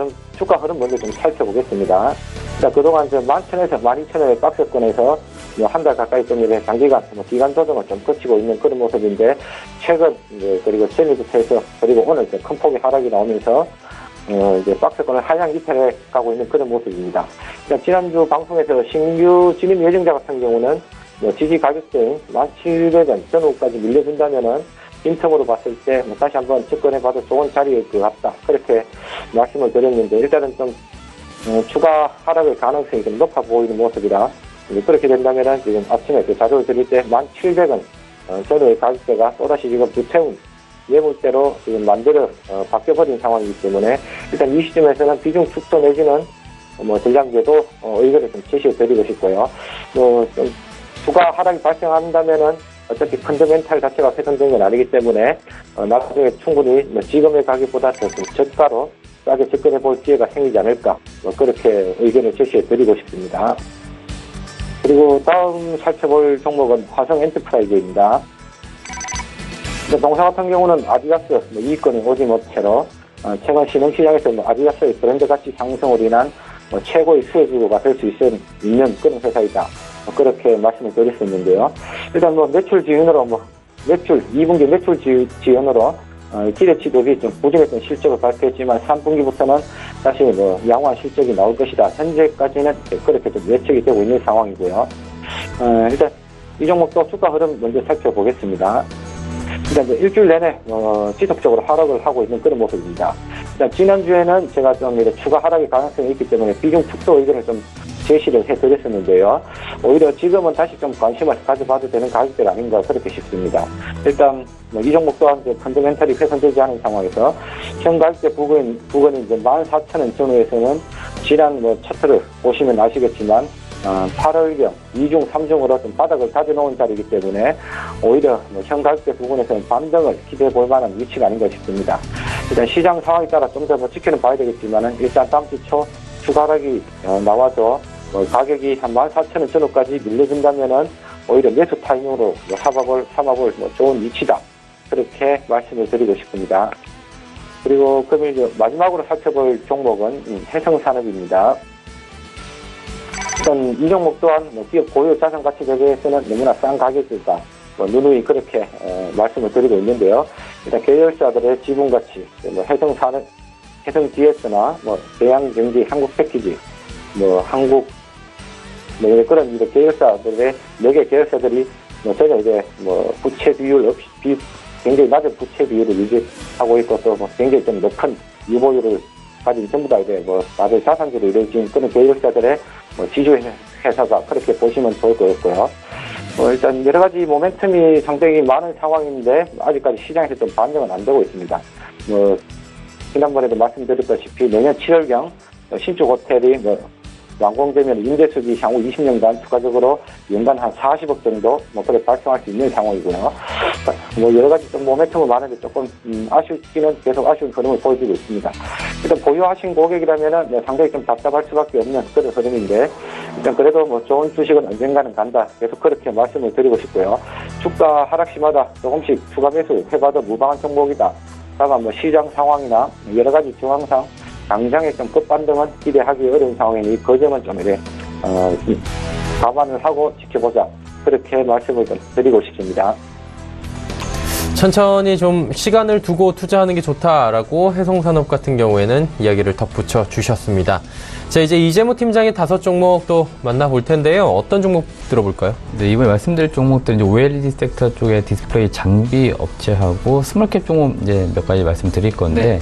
흐름 먼저 좀 살펴보겠습니다. 자, 그동안 11,000에서 12,000원의 박스권에서 한 달 가까이 좀 이렇게 장기간 기간 조정을 좀 거치고 있는 그런 모습인데 최근 그리고 전일부터 해서 그리고 오늘 큰 폭의 하락이 나오면서 이제 박스권을 하향 이탈해 가고 있는 그런 모습입니다. 그러니까 지난주 방송에서 신규 진입 예정자 같은 경우는 지지 가격대인 1,700원 전후까지 밀려준다면은 빈틈으로 봤을 때 다시 한번 접근해봐도 좋은 자리일 것 같다. 그렇게 말씀을 드렸는데 일단은 좀 추가 하락의 가능성이 좀 높아 보이는 모습이라 그렇게 된다면은 지금 아침에 자료를 드릴 때 1,700원 전후의 가격대가 또다시 지금 불태운 예물대로 지금 만들어 바뀌어버린 상황이기 때문에 일단 이 시점에서는 비중 축소 내지는 전략제도 의견을 좀 제시해 드리고 싶고요. 좀 추가 하락이 발생한다면은 어차피 펀더멘탈 자체가 훼손된 건 아니기 때문에 나중에 충분히 지금의 가격보다 더 좀 저가로 싸게 접근해 볼 기회가 생기지 않을까 그렇게 의견을 제시해 드리고 싶습니다. 그리고 다음 살펴볼 종목은 화성 엔터프라이즈입니다. 동사 같은 경우는 아디다스 이익권이 오진 업체로 최근 신흥시장에서 아디다스의 브랜드 가치 상승으로 인한 최고의 수혜주가 될 수 있는 그런 회사이다. 그렇게 말씀을 드렸었는데요. 일단 매출 지연으로 2분기 매출 지연으로 기대치 대비 좀 부진했던 실적을 발표했지만 3분기부터는 다시 양호한 실적이 나올 것이다. 현재까지는 그렇게 좀 예측이 되고 있는 상황이고요. 일단 이 종목도 주가 흐름 먼저 살펴보겠습니다. 일단 일주일 내내 지속적으로 하락을 하고 있는 그런 모습입니다. 일단 지난주에는 제가 좀 추가 하락의 가능성이 있기 때문에 비중 축소 의견을 좀 제시를 해드렸었는데요. 오히려 지금은 다시 좀 관심을 가져봐도 되는 가격대가 아닌가 그렇게 싶습니다. 일단 이 종목 또한 펀더멘탈이 훼손되지 않은 상황에서 현 가격대 부근인 14,000원 전후에서는 지난 차트를 보시면 아시겠지만 8월경 2중 3중으로 좀 바닥을 다져놓은 자리이기 때문에 오히려 현 가격대 부분에서는 반등을 기대해 볼 만한 위치가 아닌가 싶습니다. 일단 시장 상황에 따라 좀 더 지켜는 봐야 되겠지만은 일단 다음 주 초 추가 하락이 나와서 가격이 한 14,000원 전후까지 밀려준다면은 오히려 매수 타이밍으로 삼아볼 좋은 위치다. 그렇게 말씀을 드리고 싶습니다. 그리고 그러면 이제 마지막으로 살펴볼 종목은 해성산업입니다. 일단 이 종목 또한 기업 고유 자산 가치 대비해서는 너무나 싼 가격이다. 누누이 그렇게 말씀을 드리고 있는데요. 일단 계열사들의 지분 가치, 해성산업, 해성 GS나 대양경제, 한국패키지, 한국 그런 계열사들의 4개 계열사들이 저희가 이제 부채 비율 없이 굉장히 낮은 부채 비율을 유지하고 있고 또 굉장히 좀 높은 유보율을 가진 전부 다 이제 다들 자산주로 이루어진 그런 계열사들의 지주 회사가 그렇게 보시면 좋을 것 같고요. 일단 여러 가지 모멘텀이 상당히 많은 상황인데 아직까지 시장에서 좀 반영은 안 되고 있습니다. 지난번에도 말씀드렸다시피 내년 7월경 신축 호텔이 완공되면 임대수익이 향후 20년간 추가적으로 연간 한 40억 정도 그렇게 발생할 수 있는 상황이고요. 여러 가지 좀 모멘텀은 많은데 조금 아쉽기는 계속 아쉬운 흐름을 보여주고 있습니다. 일단 보유하신 고객이라면은 상당히 좀 답답할 수밖에 없는 그런 흐름인데 일단 그래도 좋은 주식은 언젠가는 간다. 계속 그렇게 말씀을 드리고 싶고요. 주가 하락 시마다 조금씩 추가 매수 해봐도 무방한 종목이다. 다만 시장 상황이나 여러 가지 정황상 당장의 좀 급반등은 기대하기 어려운 상황이니 그 점은 좀 이래 감안을 하고 지켜보자. 그렇게 말씀을 좀 드리고 싶습니다. 천천히 좀 시간을 두고 투자하는 게 좋다라고 해송산업 같은 경우에는 이야기를 덧붙여 주셨습니다. 자, 이제 이재모 팀장의 5종목 또 만나볼 텐데요. 어떤 종목 들어볼까요? 네, 이번에 말씀드릴 종목들은 이제 OLED 섹터 쪽의 디스플레이 장비 업체하고 스몰캡 종목 이제 몇 가지 말씀드릴 건데, 네.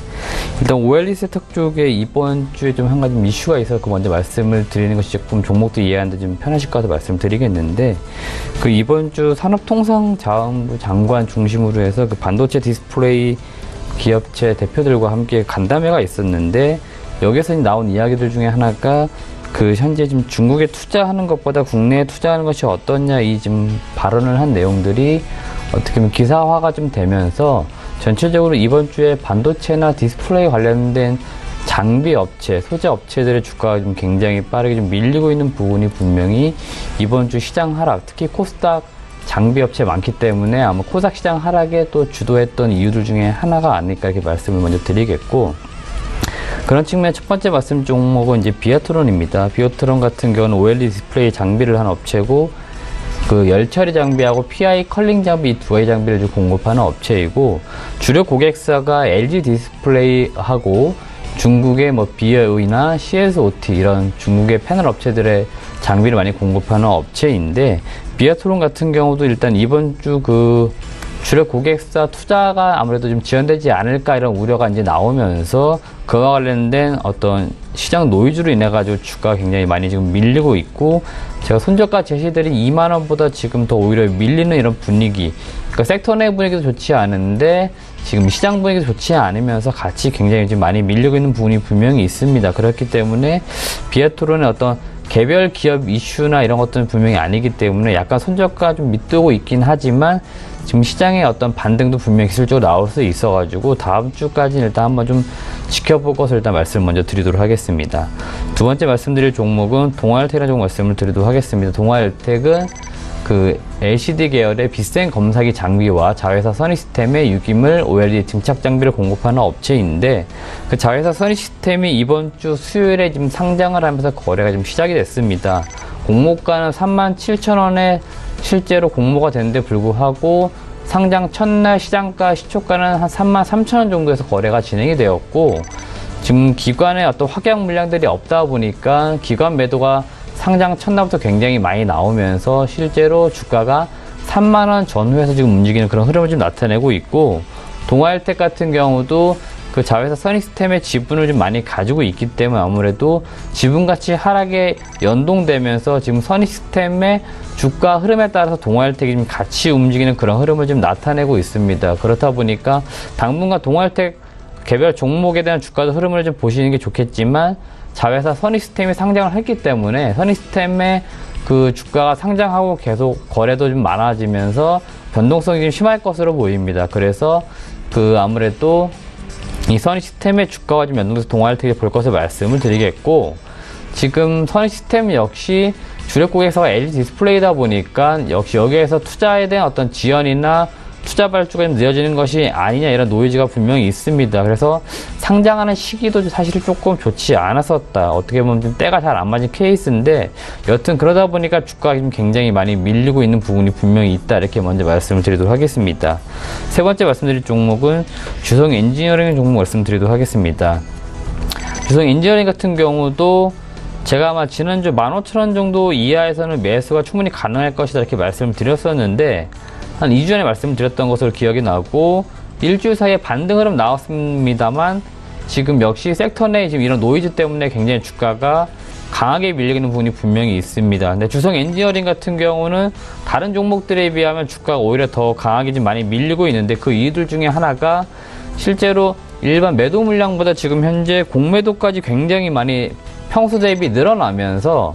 일단 OLED 섹터 쪽에 이번 주에 좀 한 가지 이슈가 있어서 먼저 말씀을 드리는 것이 조금 종목도 이해하는데 좀 편하실 것 같아서 말씀드리겠는데, 그 이번 주 산업통상자원부 장관 중심으로 해서 그 반도체 디스플레이 기업체 대표들과 함께 간담회가 있었는데, 여기서 나온 이야기들 중에 하나가 그 현재 지금 중국에 투자하는 것보다 국내에 투자하는 것이 어떠냐 이 지금 발언을 한 내용들이 어떻게 보면 기사화가 좀 되면서 전체적으로 이번 주에 반도체나 디스플레이 관련된 장비 업체, 소재 업체들의 주가가 좀 굉장히 빠르게 좀 밀리고 있는 부분이 분명히 이번 주 시장 하락, 특히 코스닥 장비 업체 많기 때문에 아마 코스닥 시장 하락에 또 주도했던 이유들 중에 하나가 아닐까 이렇게 말씀을 먼저 드리겠고, 그런 측면의 첫 번째 말씀 종목은 이제 비아트론입니다. 비아트론 같은 경우는 OLED 디스플레이 장비를 한 업체고, 그 열처리 장비하고 PI 컬링 장비 이 두 가지 장비를 좀 공급하는 업체이고, 주력 고객사가 LG 디스플레이하고 중국의 BOE나 CSOT 이런 중국의 패널 업체들의 장비를 많이 공급하는 업체인데, 비아트론 같은 경우도 일단 이번 주 그 주력 고객사 투자가 아무래도 좀 지연되지 않을까 이런 우려가 이제 나오면서 그와 관련된 어떤 시장 노이즈로 인해 가지고 주가가 굉장히 많이 지금 밀리고 있고, 제가 손저가 제시드린 2만원보다 지금 더 오히려 밀리는 이런 분위기, 그러니까 섹터 내 분위기도 좋지 않은데 지금 시장 분위기도 좋지 않으면서 같이 굉장히 좀 많이 밀리고 있는 부분이 분명히 있습니다. 그렇기 때문에 비아트론의 어떤 개별 기업 이슈나 이런 것들은 분명히 아니기 때문에 약간 손저가 좀 밑두고 있긴 하지만 지금 시장의 어떤 반등도 분명히 기술적으로 나올 수 있어가지고 다음 주까지는 일단 한번 좀 지켜볼 것을 일단 말씀을 먼저 드리도록 하겠습니다. 두 번째 말씀드릴 종목은 동아일텍이라는 종목 말씀을 드리도록 하겠습니다. 동아일텍은 그 LCD 계열의 비센 검사기 장비와 자회사 선익시스템의 유기물 OLED 증착 장비를 공급하는 업체인데, 그 자회사 선익시스템이 이번 주 수요일에 지금 상장을 하면서 거래가 좀 시작이 됐습니다. 공모가는 37,000원에 실제로 공모가 됐는데 불구하고 상장 첫날 시장가 시초가는 한 33,000원 정도에서 거래가 진행이 되었고, 지금 기관의 어떤 확약 물량들이 없다 보니까 기관 매도가 상장 첫날부터 굉장히 많이 나오면서 실제로 주가가 3만원 전후에서 지금 움직이는 그런 흐름을 좀 나타내고 있고, 동아일텍 같은 경우도 그 자회사 선익시스템의 지분을 좀 많이 가지고 있기 때문에 아무래도 지분가치 하락에 연동되면서 지금 선익시스템의 주가 흐름에 따라서 동아일텍이 좀 같이 움직이는 그런 흐름을 좀 나타내고 있습니다. 그렇다 보니까 당분간 동아일텍 개별 종목에 대한 주가도 흐름을 좀 보시는 게 좋겠지만, 자회사 선익시스템이 상장을 했기 때문에 선익시스템의 그 주가가 상장하고 계속 거래도 좀 많아지면서 변동성이 좀 심할 것으로 보입니다. 그래서 그 아무래도 이 선익시스템의 주가가 좀 연동돼서 동아일텍에 볼 것을 말씀을 드리겠고, 지금 선익시스템 역시 주력 고객사가 LG 디스플레이다 보니까 역시 여기에서 투자에 대한 어떤 지연이나 투자 발주가 좀 늦어지는 것이 아니냐 이런 노이즈가 분명히 있습니다. 그래서 상장하는 시기도 사실 조금 좋지 않았었다. 어떻게 보면 좀 때가 잘 안 맞은 케이스인데, 여튼 그러다 보니까 주가가 좀 굉장히 많이 밀리고 있는 부분이 분명히 있다. 이렇게 먼저 말씀을 드리도록 하겠습니다. 세 번째 말씀드릴 종목은 주성 엔지니어링 종목 말씀드리도록 하겠습니다. 주성 엔지니어링 같은 경우도 제가 아마 지난주 15,000원 정도 이하에서는 매수가 충분히 가능할 것이다 이렇게 말씀을 드렸었는데 한 2주 전에 말씀을 드렸던 것으로 기억이 나고 일주일 사이에 반등 흐름 나왔습니다만 지금 역시 섹터 내 지금 이런 노이즈 때문에 굉장히 주가가 강하게 밀리는 부분이 분명히 있습니다. 근데 주성 엔지니어링 같은 경우는 다른 종목들에 비하면 주가가 오히려 더 강하게 좀 많이 밀리고 있는데 그 이유들 중에 하나가 실제로 일반 매도 물량보다 지금 현재 공매도까지 굉장히 많이 평소 대비 늘어나면서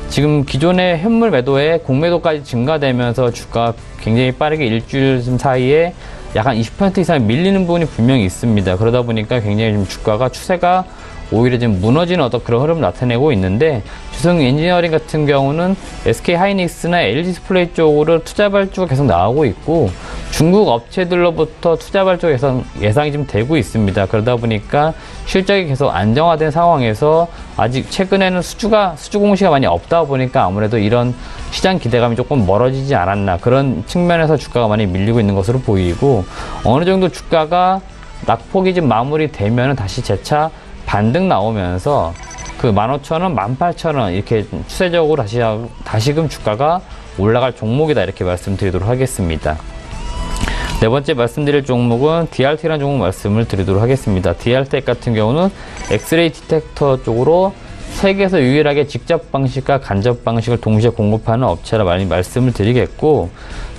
지금 기존의 현물 매도에 공매도까지 증가되면서 주가가 굉장히 빠르게 일주일 사이에 약 한 20% 이상 밀리는 부분이 분명히 있습니다. 그러다 보니까 굉장히 좀 주가가 추세가 오히려 좀 무너지는 어떤 그런 흐름을 나타내고 있는데 주성 엔지니어링 같은 경우는 SK 하이닉스나 LG 디스플레이 쪽으로 투자 발주가 계속 나오고 있고 중국 업체들로부터 투자 발주가 예상이 좀 되고 있습니다. 그러다 보니까 실적이 계속 안정화된 상황에서 아직 최근에는 수주 공시가 많이 없다 보니까 아무래도 이런 시장 기대감이 조금 멀어지지 않았나 그런 측면에서 주가가 많이 밀리고 있는 것으로 보이고 어느 정도 주가가 낙폭이 좀 마무리되면 다시 재차 반등 나오면서 그 15,000원, 18,000원 이렇게 추세적으로 다시금 주가가 올라갈 종목이다 이렇게 말씀드리도록 하겠습니다. 네 번째 말씀드릴 종목은 DRT라는 종목 말씀을 드리도록 하겠습니다. DRT 같은 경우는 엑스레이 디텍터 쪽으로 세계에서 유일하게 직접 방식과 간접 방식을 동시에 공급하는 업체라 많이 말씀을 드리겠고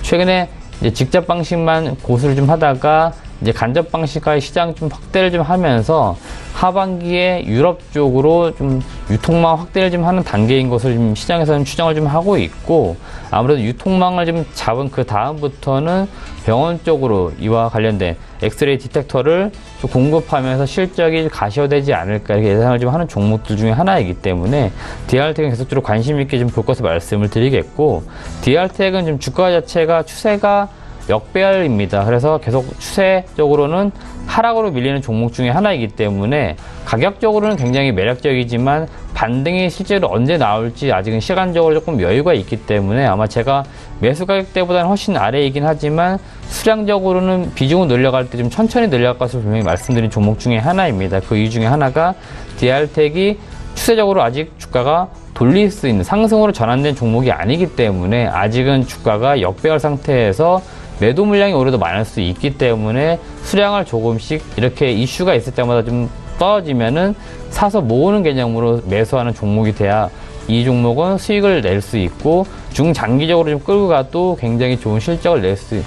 최근에 이제 직접 방식만 고수를 좀 하다가 이제 간접 방식과의 시장 좀 확대를 좀 하면서 하반기에 유럽 쪽으로 좀 유통망 확대를 좀 하는 단계인 것을 좀 시장에서는 추정을 좀 하고 있고 아무래도 유통망을 좀 잡은 그 다음부터는 병원 쪽으로 이와 관련된 엑스레이 디텍터를 좀 공급하면서 실적이 가시화되지 않을까 이렇게 예상을 좀 하는 종목들 중에 하나이기 때문에 DR텍은 계속적으로 관심 있게 좀 볼 것을 말씀을 드리겠고 DR텍은 좀 주가 자체가 추세가 역배열입니다. 그래서 계속 추세적으로는 하락으로 밀리는 종목 중에 하나이기 때문에 가격적으로는 굉장히 매력적이지만 반등이 실제로 언제 나올지 아직은 시간적으로 조금 여유가 있기 때문에 아마 제가 매수 가격대보다는 훨씬 아래이긴 하지만 수량적으로는 비중을 늘려갈 때 좀 천천히 늘려갈 것을 분명히 말씀드린 종목 중에 하나입니다. 그 이유 중에 하나가 DR텍이 추세적으로 아직 주가가 돌릴 수 있는 상승으로 전환된 종목이 아니기 때문에 아직은 주가가 역배열 상태에서 매도 물량이 오히려 더 많을 수 있기 때문에 수량을 조금씩 이렇게 이슈가 있을 때마다 좀 떨어지면은 사서 모으는 개념으로 매수하는 종목이 돼야 이 종목은 수익을 낼 수 있고 중장기적으로 좀 끌고 가도 굉장히 좋은 실적을 낼 수,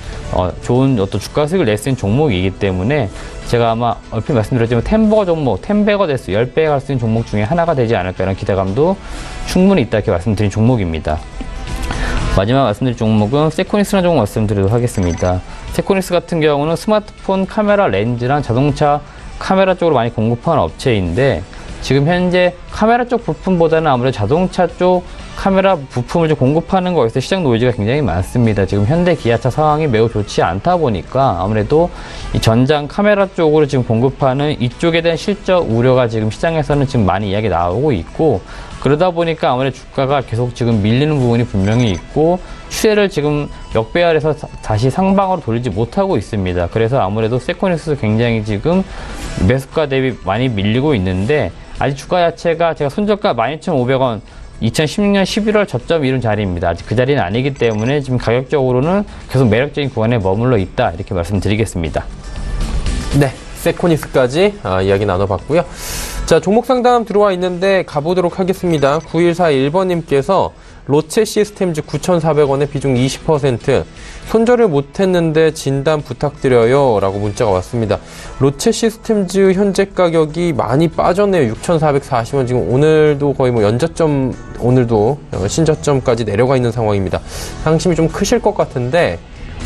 좋은 어떤 주가 수익을 낼 수 있는 종목이기 때문에 제가 아마 얼핏 말씀드렸지만 템버거 종목, 10배가 될 수, 10배가 갈 수 있는 종목 중에 하나가 되지 않을까 이런 기대감도 충분히 있다 이렇게 말씀드린 종목입니다. 마지막 말씀드릴 종목은 세코닉스라는 종목 말씀드리도록 하겠습니다. 세코닉스 같은 경우는 스마트폰 카메라 렌즈랑 자동차 카메라 쪽으로 많이 공급하는 업체인데 지금 현재 카메라 쪽 부품보다는 아무래도 자동차 쪽 카메라 부품을 좀 공급하는 거에서 시장 노이즈가 굉장히 많습니다. 지금 현대 기아차 상황이 매우 좋지 않다 보니까 아무래도 이 전장 카메라 쪽으로 지금 공급하는 이쪽에 대한 실적 우려가 지금 시장에서는 지금 많이 이야기 나오고 있고 그러다 보니까 아무래도 주가가 계속 지금 밀리는 부분이 분명히 있고 추세를 지금 역배열에서 다시 상방으로 돌리지 못하고 있습니다. 그래서 아무래도 세코닉스 굉장히 지금 매수가 대비 많이 밀리고 있는데 아직 주가 자체가 제가 손절가 12,500원 2016년 11월 저점 이룬 자리입니다. 아직 그 자리는 아니기 때문에 지금 가격적으로는 계속 매력적인 구간에 머물러 있다 이렇게 말씀드리겠습니다. 네, 세코닉스까지 이야기 나눠봤고요. 자, 종목 상담 들어와 있는데 가보도록 하겠습니다. 9141번님께서 로체 시스템즈 9,400원에 비중 20% 손절을 못했는데 진단 부탁드려요 라고 문자가 왔습니다. 로체 시스템즈 현재 가격이 많이 빠졌네요. 6,440원 지금 오늘도 거의 뭐 연저점 오늘도 신저점까지 내려가 있는 상황입니다. 상심이 좀 크실 것 같은데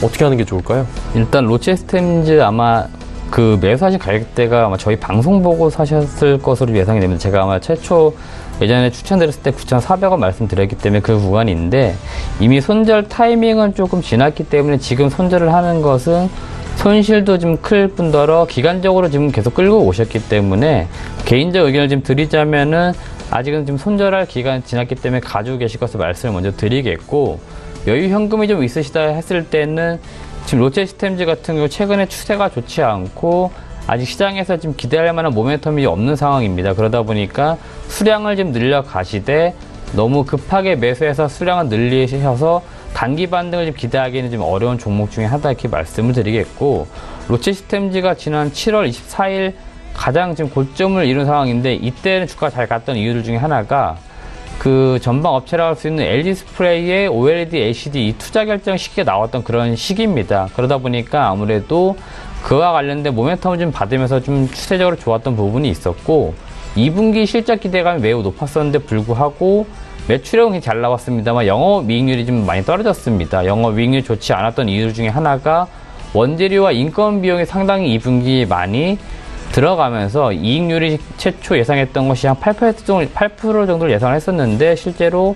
어떻게 하는 게 좋을까요? 일단 로체 시스템즈 아마 그 매수하신 가격대가 아마 저희 방송 보고 사셨을 것으로 예상이 됩니다. 제가 아마 최초 예전에 추천드렸을 때 9,400원 말씀드렸기 때문에 그 구간인데 이미 손절 타이밍은 조금 지났기 때문에 지금 손절을 하는 것은 손실도 좀 클 뿐더러 기간적으로 지금 계속 끌고 오셨기 때문에 개인적 의견을 좀 드리자면은 아직은 지금 손절할 기간 지났기 때문에 가지고 계실 것을 말씀을 먼저 드리겠고 여유 현금이 좀 있으시다 했을 때는 지금 로체 시스템즈 같은 경우 최근에 추세가 좋지 않고 아직 시장에서 지금 기대할 만한 모멘텀이 없는 상황입니다. 그러다 보니까 수량을 좀 늘려 가시되 너무 급하게 매수해서 수량을 늘리셔서 단기 반등을 좀 기대하기는 좀 어려운 종목 중에 하나 이렇게 말씀을 드리겠고, 로체시스템즈가 지난 7월 24일 가장 지금 고점을 이룬 상황인데, 이때는 주가가 잘 갔던 이유들 중에 하나가 그 전방 업체라고 할 수 있는 LG스프레이의 OLED LCD 이 투자 결정 시기가 나왔던 그런 시기입니다. 그러다 보니까 아무래도 그와 관련된 모멘텀을 좀 받으면서 좀 추세적으로 좋았던 부분이 있었고, 2분기 실적 기대감이 매우 높았었는데 불구하고 매출액은 잘 나왔습니다만 영업이익률이 좀 많이 떨어졌습니다. 영업이익률이 좋지 않았던 이유 중에 하나가 원재료와 인건 비용이 상당히 2분기에 많이 들어가면서 이익률이 최초 예상했던 것이 한 8% 정도를 예상을 했었는데 실제로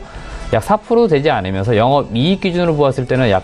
약 4% 되지 않으면서 영업이익 기준으로 보았을 때는 약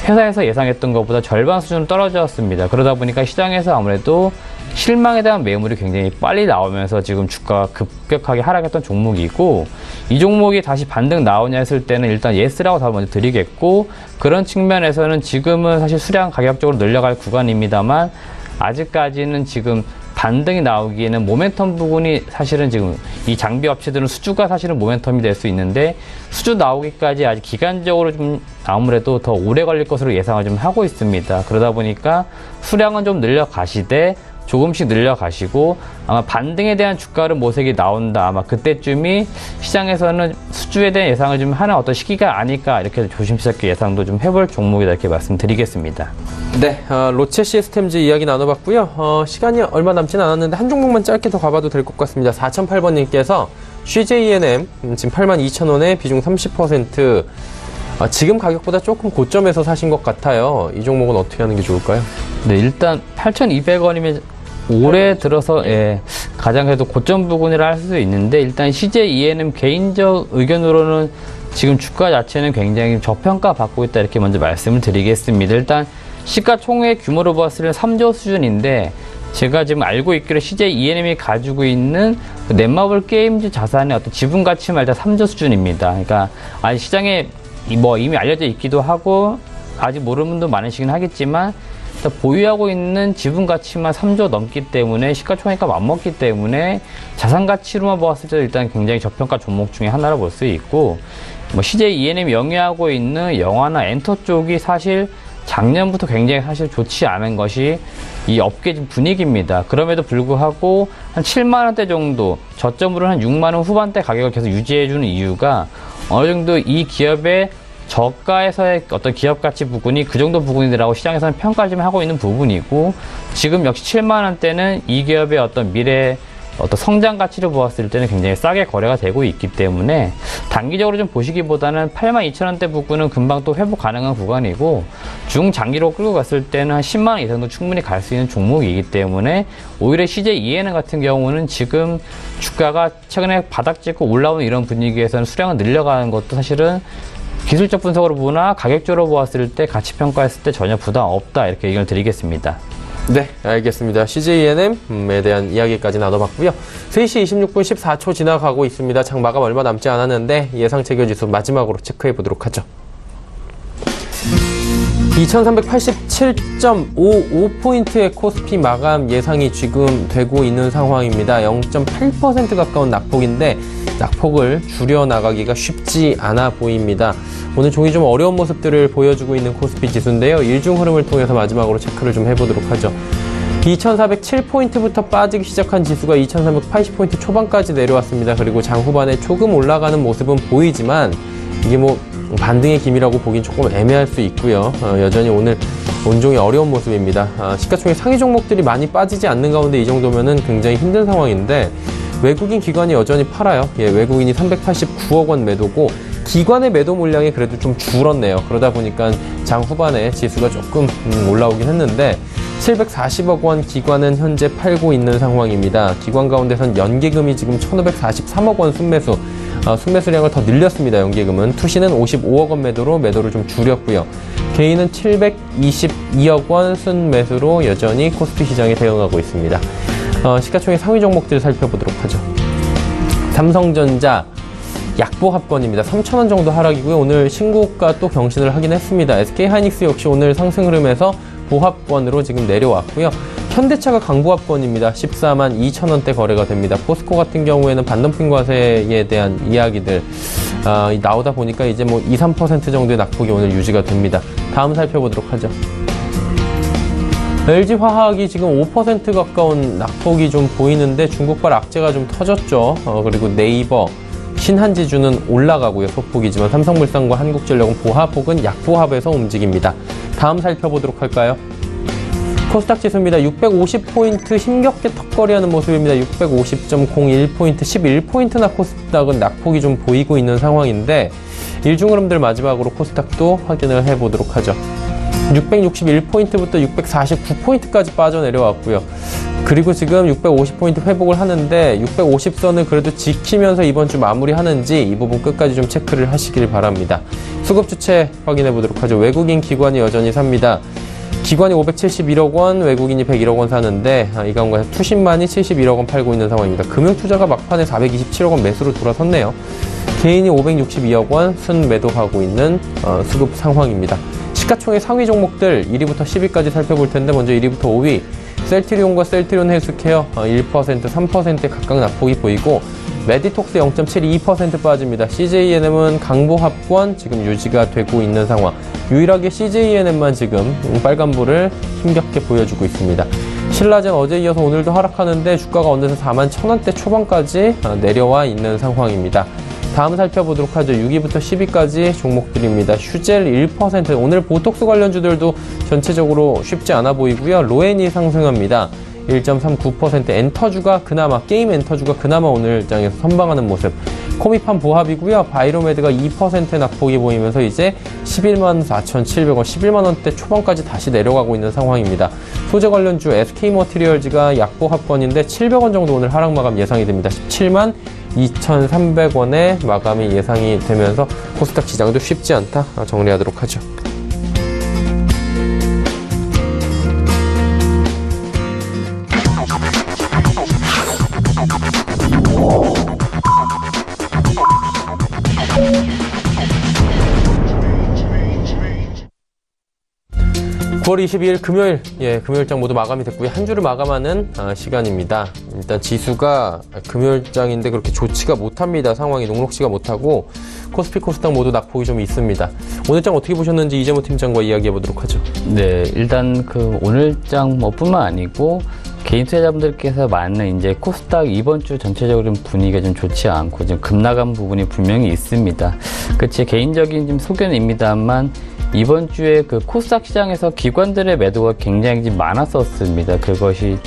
회사에서 예상했던 것보다 절반 수준으로 떨어졌습니다. 그러다 보니까 시장에서 아무래도 실망에 대한 매물이 굉장히 빨리 나오면서 지금 주가가 급격하게 하락했던 종목이고, 이 종목이 다시 반등 나오냐 했을 때는 일단 예스라고 답을 먼저 드리겠고, 그런 측면에서는 지금은 사실 수량 가격적으로 늘려갈 구간입니다만 아직까지는 지금 반등이 나오기에는 모멘텀 부분이 사실은 지금 이 장비 업체들은 수주가 사실은 모멘텀이 될 수 있는데 수주 나오기까지 아직 기간적으로 좀 아무래도 더 오래 걸릴 것으로 예상을 좀 하고 있습니다. 그러다 보니까 수량은 좀 늘려가시되 조금씩 늘려가시고 아마 반등에 대한 주가를 모색이 나온다. 아마 그때쯤이 시장에서는 수주에 대한 예상을 좀 하는 어떤 시기가 아닐까 이렇게 조심스럽게 예상도 좀 해볼 종목이다 이렇게 말씀드리겠습니다. 네, 로체 시스템즈 이야기 나눠봤고요. 시간이 얼마 남진 않았는데 한 종목만 짧게 더 가봐도 될 것 같습니다. 4008번님께서 CJENM 지금 82,000원에 비중 30%, 지금 가격보다 조금 고점에서 사신 것 같아요. 이 종목은 어떻게 하는 게 좋을까요? 네, 일단 8,200원이면 올해 들어서 가장 그래도 고점 부근이라 할 수 있는데, 일단 CJENM 개인적 의견으로는 지금 주가 자체는 굉장히 저평가 받고 있다 이렇게 먼저 말씀을 드리겠습니다. 일단 시가총액 규모로 봤을 때 3조 수준인데, 제가 지금 알고 있기로 CJENM이 가지고 있는 그 넷마블 게임즈 자산의 어떤 지분 가치만 일단 3조 수준입니다. 그러니까 아직 시장에 이미 알려져 있기도 하고 아직 모르는 분도 많으시긴 하겠지만, 일단 보유하고 있는 지분 가치만 3조 넘기 때문에 시가총액과 맞먹기 때문에 자산 가치로만 보았을 때 일단 굉장히 저평가 종목 중에 하나로 볼 수 있고, CJENM이 영위하고 있는 영화나 엔터 쪽이 사실 작년부터 굉장히 사실 좋지 않은 것이 이 업계 분위기입니다. 그럼에도 불구하고 한 7만원대 정도, 저점으로 한 6만원 후반대 가격을 계속 유지해주는 이유가 어느 정도 이 기업의 저가에서의 어떤 기업 가치 부분이 그 정도 부분이라고 시장에서는 평가를 좀 하고 있는 부분이고, 지금 역시 7만원대는 이 기업의 어떤 미래 어떤 성장 가치를 보았을 때는 굉장히 싸게 거래가 되고 있기 때문에 단기적으로 좀 보시기보다는 82,000원대 부분은 금방 또 회복 가능한 구간이고, 중장기로 끌고 갔을 때는 한 10만원 이상도 충분히 갈 수 있는 종목이기 때문에 오히려 CJENM 같은 경우는 지금 주가가 최근에 바닥 찍고 올라오는 이런 분위기에서는 수량을 늘려가는 것도 사실은 기술적 분석으로 보나 가격적으로 보았을 때 가치 평가했을 때 전혀 부담 없다 이렇게 의견을 드리겠습니다. 네, 알겠습니다. CJENM에 대한 이야기까지 나눠봤고요. 3시 26분 14초 지나가고 있습니다. 장 마감 얼마 남지 않았는데 예상 체결지수 마지막으로 체크해 보도록 하죠. 2387.55포인트의 코스피 마감 예상이 지금 되고 있는 상황입니다. 0.8% 가까운 낙폭인데 낙폭을 줄여나가기가 쉽지 않아 보입니다. 오늘 종이 좀 어려운 모습들을 보여주고 있는 코스피 지수인데요. 일중 흐름을 통해서 마지막으로 체크를 좀 해보도록 하죠. 2407포인트부터 빠지기 시작한 지수가 2380포인트 초반까지 내려왔습니다. 그리고 장 후반에 조금 올라가는 모습은 보이지만 이게 반등의 기미라고 보긴 조금 애매할 수 있고요. 여전히 오늘 온종이 어려운 모습입니다. 시가총액 상위 종목들이 많이 빠지지 않는 가운데 이 정도면은 굉장히 힘든 상황인데 외국인 기관이 여전히 팔아요. 외국인이 389억 원 매도고 기관의 매도 물량이 그래도 좀 줄었네요. 그러다 보니까 장 후반에 지수가 조금 올라오긴 했는데 740억 원 기관은 현재 팔고 있는 상황입니다. 기관 가운데선 연계금이 지금 1543억 원 순매수, 순매수량을 더 늘렸습니다. 연계금은. 투시는 55억 원 매도로 매도를 좀 줄였고요. 개인은 722억 원 순매수로 여전히 코스피 시장에 대응하고 있습니다. 시가총액 상위 종목들 살펴보도록 하죠. 삼성전자 약보합권입니다. 3,000원 정도 하락이고요. 오늘 신고가 또 경신을 하긴 했습니다. SK하이닉스 역시 오늘 상승 흐름에서 보합권으로 지금 내려왔고요. 현대차가 강보합권입니다. 14만 2천 원대 거래가 됩니다. 포스코 같은 경우에는 반덤핑 과세에 대한 이야기들 나오다 보니까 이제 뭐 2, 3% 정도의 낙폭이 오늘 유지가 됩니다. 다음 살펴보도록 하죠. LG화학이 지금 5% 가까운 낙폭이 좀 보이는데 중국발 악재가 좀 터졌죠. 그리고 네이버, 신한지주는 올라가고요. 소폭이지만 삼성물산과 한국전력은 보합폭은 약보합에서 움직입니다. 다음 살펴보도록 할까요? 코스닥 지수입니다. 650포인트 힘겹게 턱걸이하는 모습입니다. 650.01포인트, 11포인트나 코스닥은 낙폭이 좀 보이고 있는 상황인데 일중 흐름들 마지막으로 코스닥도 확인을 해보도록 하죠. 661포인트부터 649포인트까지 빠져내려왔고요. 그리고 지금 650포인트 회복을 하는데 650선을 그래도 지키면서 이번 주 마무리하는지 이 부분 끝까지 좀 체크를 하시길 바랍니다. 수급 주체 확인해 보도록 하죠. 외국인 기관이 여전히 삽니다. 기관이 571억 원, 외국인이 101억 원 사는데 이 가운데 투신만이 71억 원 팔고 있는 상황입니다. 금융투자가 막판에 427억 원 매수로 돌아섰네요. 개인이 562억 원 순 매도하고 있는 수급 상황입니다. 시가총액 상위 종목들 1위부터 10위까지 살펴볼 텐데 먼저 1위부터 5위 셀트리온과 셀트리온 헬스케어 1%, 3%에 각각 낙폭이 보이고 메디톡스 0.72% 빠집니다. CJENM은 강보합권 지금 유지가 되고 있는 상황. 유일하게 CJENM만 지금 빨간불을 힘겹게 보여주고 있습니다. 신라젠 어제 이어서 오늘도 하락하는데 주가가 어느새 41,000원대 초반까지 내려와 있는 상황입니다. 다음 살펴보도록 하죠. 6위부터 10위까지 종목들입니다. 휴젤 1%, 오늘 보톡스 관련주들도 전체적으로 쉽지 않아 보이고요. 로엔이 상승합니다. 1.39%, 엔터주가 그나마, 게임 엔터주가 그나마 오늘 장에서 선방하는 모습. 코미팜 보합이고요. 바이로메드가 2% 낙폭이 보이면서 이제 114,700원, 11만원대 초반까지 다시 내려가고 있는 상황입니다. 소재 관련주 SK머티리얼즈가 약보합권인데 700원 정도 오늘 하락 마감 예상이 됩니다. 17만 2,300원의 마감이 예상이 되면서 코스닥 시장도 쉽지 않다 정리하도록 하죠. (9월 22일) 금요일, 금요일장 모두 마감이 됐고요. 한 주를 마감하는 시간입니다. 일단 지수가 금요일장인데 그렇게 좋지가 못합니다. 상황이 녹록지가 못하고 코스피, 코스닥 모두 낙폭이 좀 있습니다. 오늘장 어떻게 보셨는지 이재모 팀장과 이야기해 보도록 하죠. 네, 일단 그 오늘장 뿐만 아니고 개인 투자자분들께서 많은 이제 코스닥 이번 주 전체적으로 분위기가 좀 좋지 않고 좀 급나간 부분이 분명히 있습니다. 제 개인적인 좀 소견입니다만 이번 주에 그 코스닥 시장에서 기관들의 매도가 굉장히 좀 많았었습니다. 그것이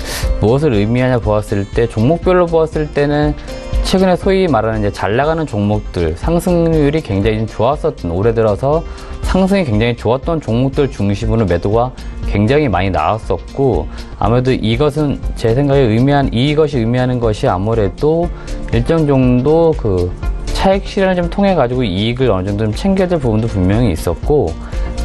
무엇을 의미하냐 보았을 때 종목별로 보았을 때는 최근에 소위 말하는 이제 잘 나가는 종목들 상승률이 굉장히 좀 좋았었던, 올해 들어서 상승이 굉장히 좋았던 종목들 중심으로 매도가 굉장히 많이 나왔었고, 아무래도 이것은 제 생각에 이것이 의미하는 것이 아무래도 일정 정도 그 차익 실현을 좀 통해 가지고 이익을 어느 정도 좀 챙겨야 될 부분도 분명히 있었고,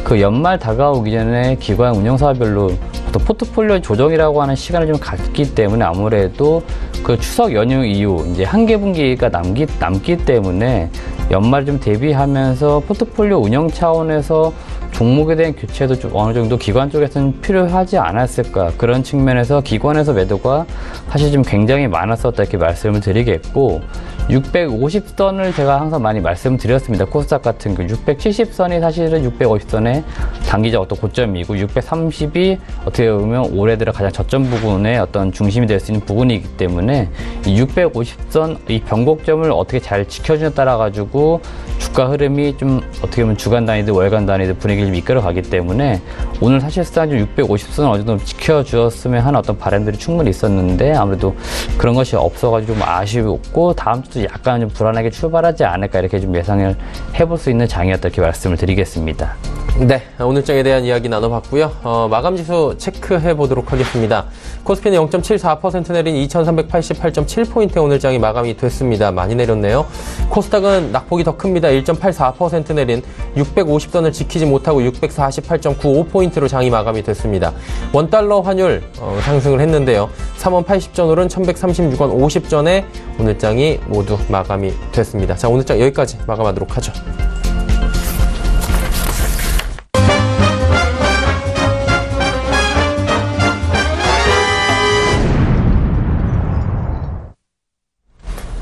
그 연말 다가오기 전에 기관 운영사별로 또 포트폴리오 조정이라고 하는 시간을 좀 갖기 때문에 아무래도 그 추석 연휴 이후 이제 한개 분기가 남기 때문에 연말 좀 대비하면서 포트폴리오 운영 차원에서 종목에 대한 교체도 좀 어느 정도 기관 쪽에서는 필요하지 않았을까, 그런 측면에서 기관에서 매도가 사실 좀 굉장히 많았었다 이렇게 말씀을 드리겠고, 650선을 제가 항상 많이 말씀드렸습니다. 코스닥 같은 경우 670선이 사실은 650선의 단기적 어떤 고점이고 630이 어떻게 보면 올해 들어 가장 저점 부분의 어떤 중심이 될 수 있는 부분이기 때문에 이 650선 이 변곡점을 어떻게 잘 지켜주냐에 따라 가지고 주가 흐름이 좀 어떻게 보면 주간 단위든 월간 단위든 분위기를 좀 이끌어 가기 때문에 오늘 사실상 좀 650선을 어느 정도 지켜주었으면 하는 어떤 바람들이 충분히 있었는데 아무래도 그런 것이 없어가지고 좀 아쉬웠고, 다음 주도 약간 좀 불안하게 출발하지 않을까 이렇게 좀 예상을 해볼 수 있는 장이었다 이렇게 말씀을 드리겠습니다. 네, 오늘장에 대한 이야기 나눠봤고요. 마감지수 체크해 보도록 하겠습니다. 코스피는 0.74% 내린 2388.7포인트의 오늘장이 마감이 됐습니다. 많이 내렸네요. 코스닥은 낙폭이 더 큽니다. 1.84% 내린 650선을 지키지 못하고 648.95포인트로 장이 마감이 됐습니다. 원달러 환율 상승을 했는데요. 3원 80전 오른 1136원 50전에 오늘장이 모두 마감이 됐습니다. 자, 오늘장 여기까지 마감하도록 하죠.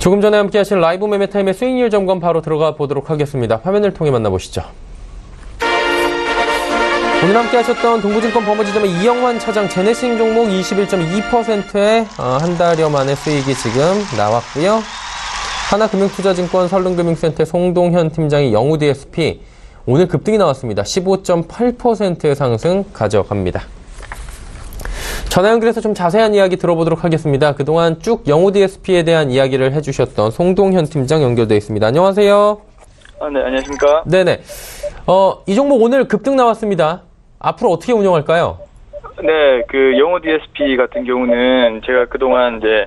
조금 전에 함께 하신 라이브 매매타임의 수익률 점검 바로 들어가 보도록 하겠습니다. 화면을 통해 만나보시죠. 오늘 함께 하셨던 동부증권 범어지점의 이영환 차장 제네싱 종목 21.2%의 한 달여 만에 수익이 지금 나왔고요. 하나금융투자증권 설릉금융센터 송동현 팀장이 영우 DSP 오늘 급등이 나왔습니다. 15.8%의 상승 가져갑니다. 전화 연결해서 좀 자세한 이야기 들어보도록 하겠습니다. 그동안 쭉 영우 DSP에 대한 이야기를 해주셨던 송동현 팀장 연결되어 있습니다. 안녕하세요. 네, 안녕하십니까. 네네. 이 종목 오늘 급등 나왔습니다. 앞으로 어떻게 운영할까요? 네, 그 영우 DSP 같은 경우는 제가 그동안 이제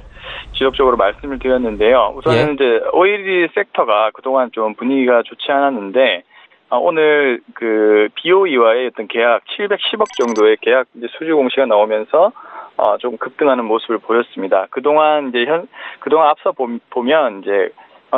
지속적으로 말씀을 드렸는데요. 우선은 이제 오일리 섹터가 그동안 좀 분위기가 좋지 않았는데 오늘 그 BOE와의 어떤 계약 710억 정도의 계약 이제 수주 공시가 나오면서 좀 급등하는 모습을 보였습니다. 그동안 앞서 보면 이제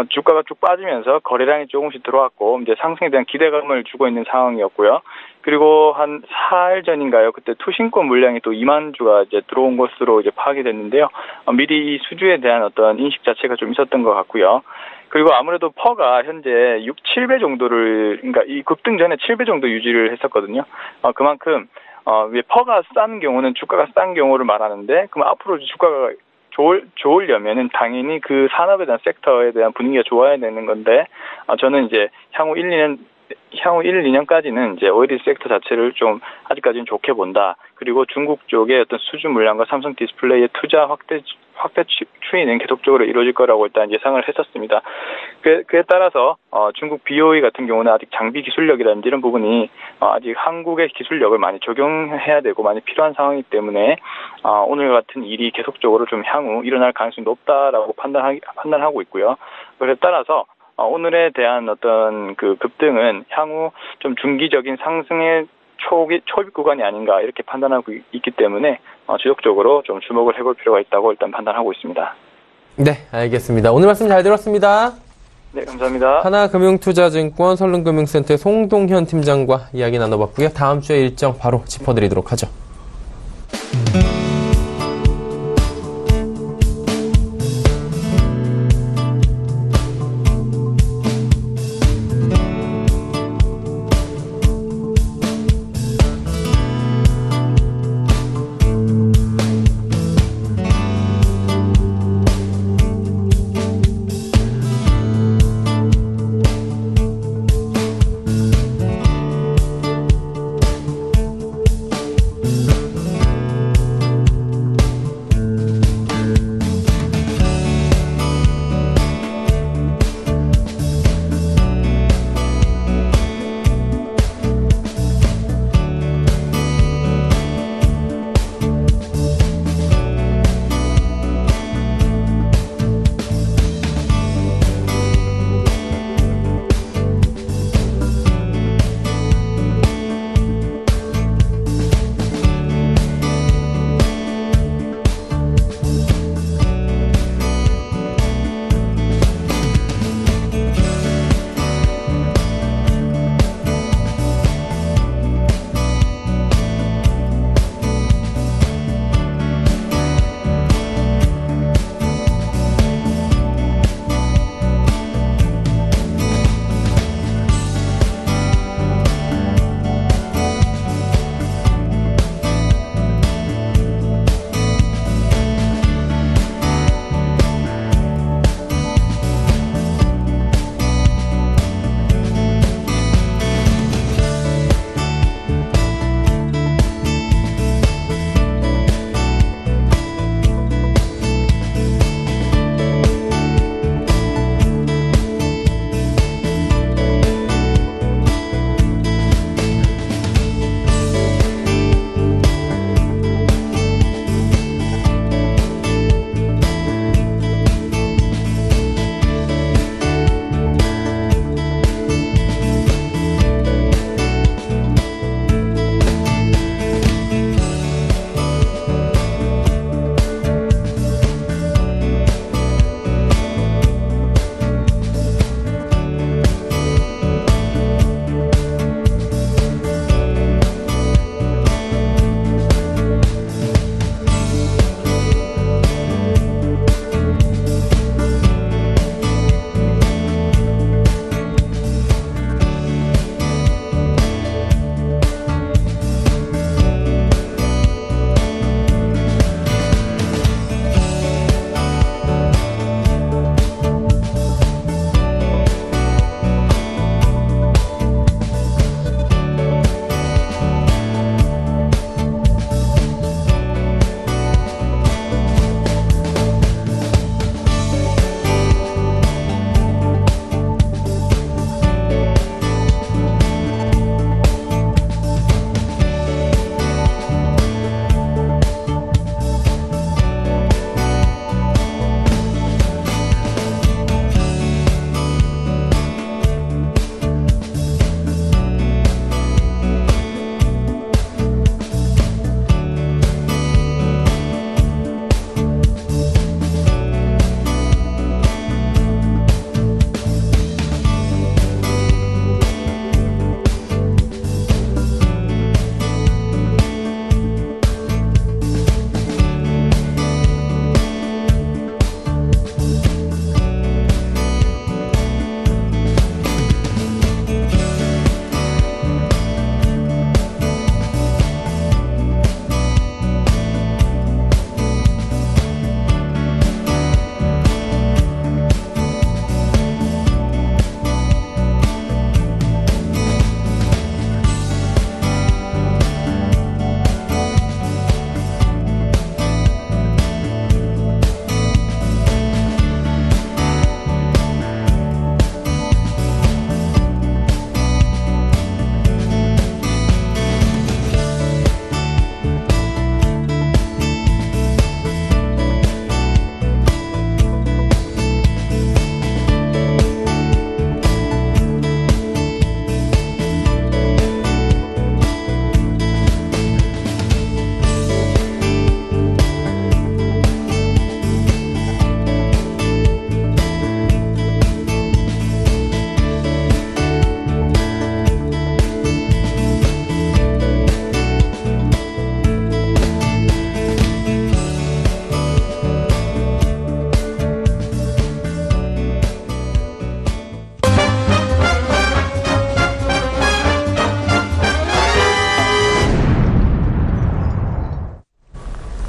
주가가 쭉 빠지면서 거래량이 조금씩 들어왔고 이제 상승에 대한 기대감을 주고 있는 상황이었고요. 그리고 한 4일 전인가요? 그때 투신권 물량이 또 2만 주가 이제 들어온 것으로 이제 파악이 됐는데요. 미리 이 수주에 대한 어떤 인식 자체가 좀 있었던 것 같고요. 그리고 아무래도 퍼가 현재 7배 정도를, 그러니까 이 급등 전에 7배 정도 유지를 했었거든요. 그만큼 퍼가 싼 경우는 주가가 싼 경우를 말하는데, 그럼 앞으로 주가가 좋으려면은 당연히 그 산업에 대한 섹터에 대한 분위기가 좋아야 되는 건데, 저는 이제 향후 1, 2년까지는 이제 오일리 섹터 자체를 좀 아직까지는 좋게 본다. 그리고 중국 쪽의 어떤 수주 물량과 삼성 디스플레이의 투자 확대 추이는 계속적으로 이루어질 거라고 일단 예상을 했었습니다. 그에 따라서 중국 BOE 같은 경우는 아직 장비 기술력이라든지 이런 부분이 아직 한국의 기술력을 많이 적용해야 되고 많이 필요한 상황이기 때문에 오늘 같은 일이 계속적으로 좀 향후 일어날 가능성이 높다라고 판단하고 있고요. 그에 따라서 오늘에 대한 어떤 그 급등은 향후 좀 중기적인 상승의 초기 구간이 아닌가 이렇게 판단하고 있기 때문에 지속적으로 좀 주목을 해볼 필요가 있다고 일단 판단하고 있습니다. 네, 알겠습니다. 오늘 말씀 잘 들었습니다. 네, 감사합니다. 하나금융투자증권 설릉금융센터의 송동현 팀장과 이야기 나눠봤고요. 다음 주에 일정 바로 짚어드리도록 하죠.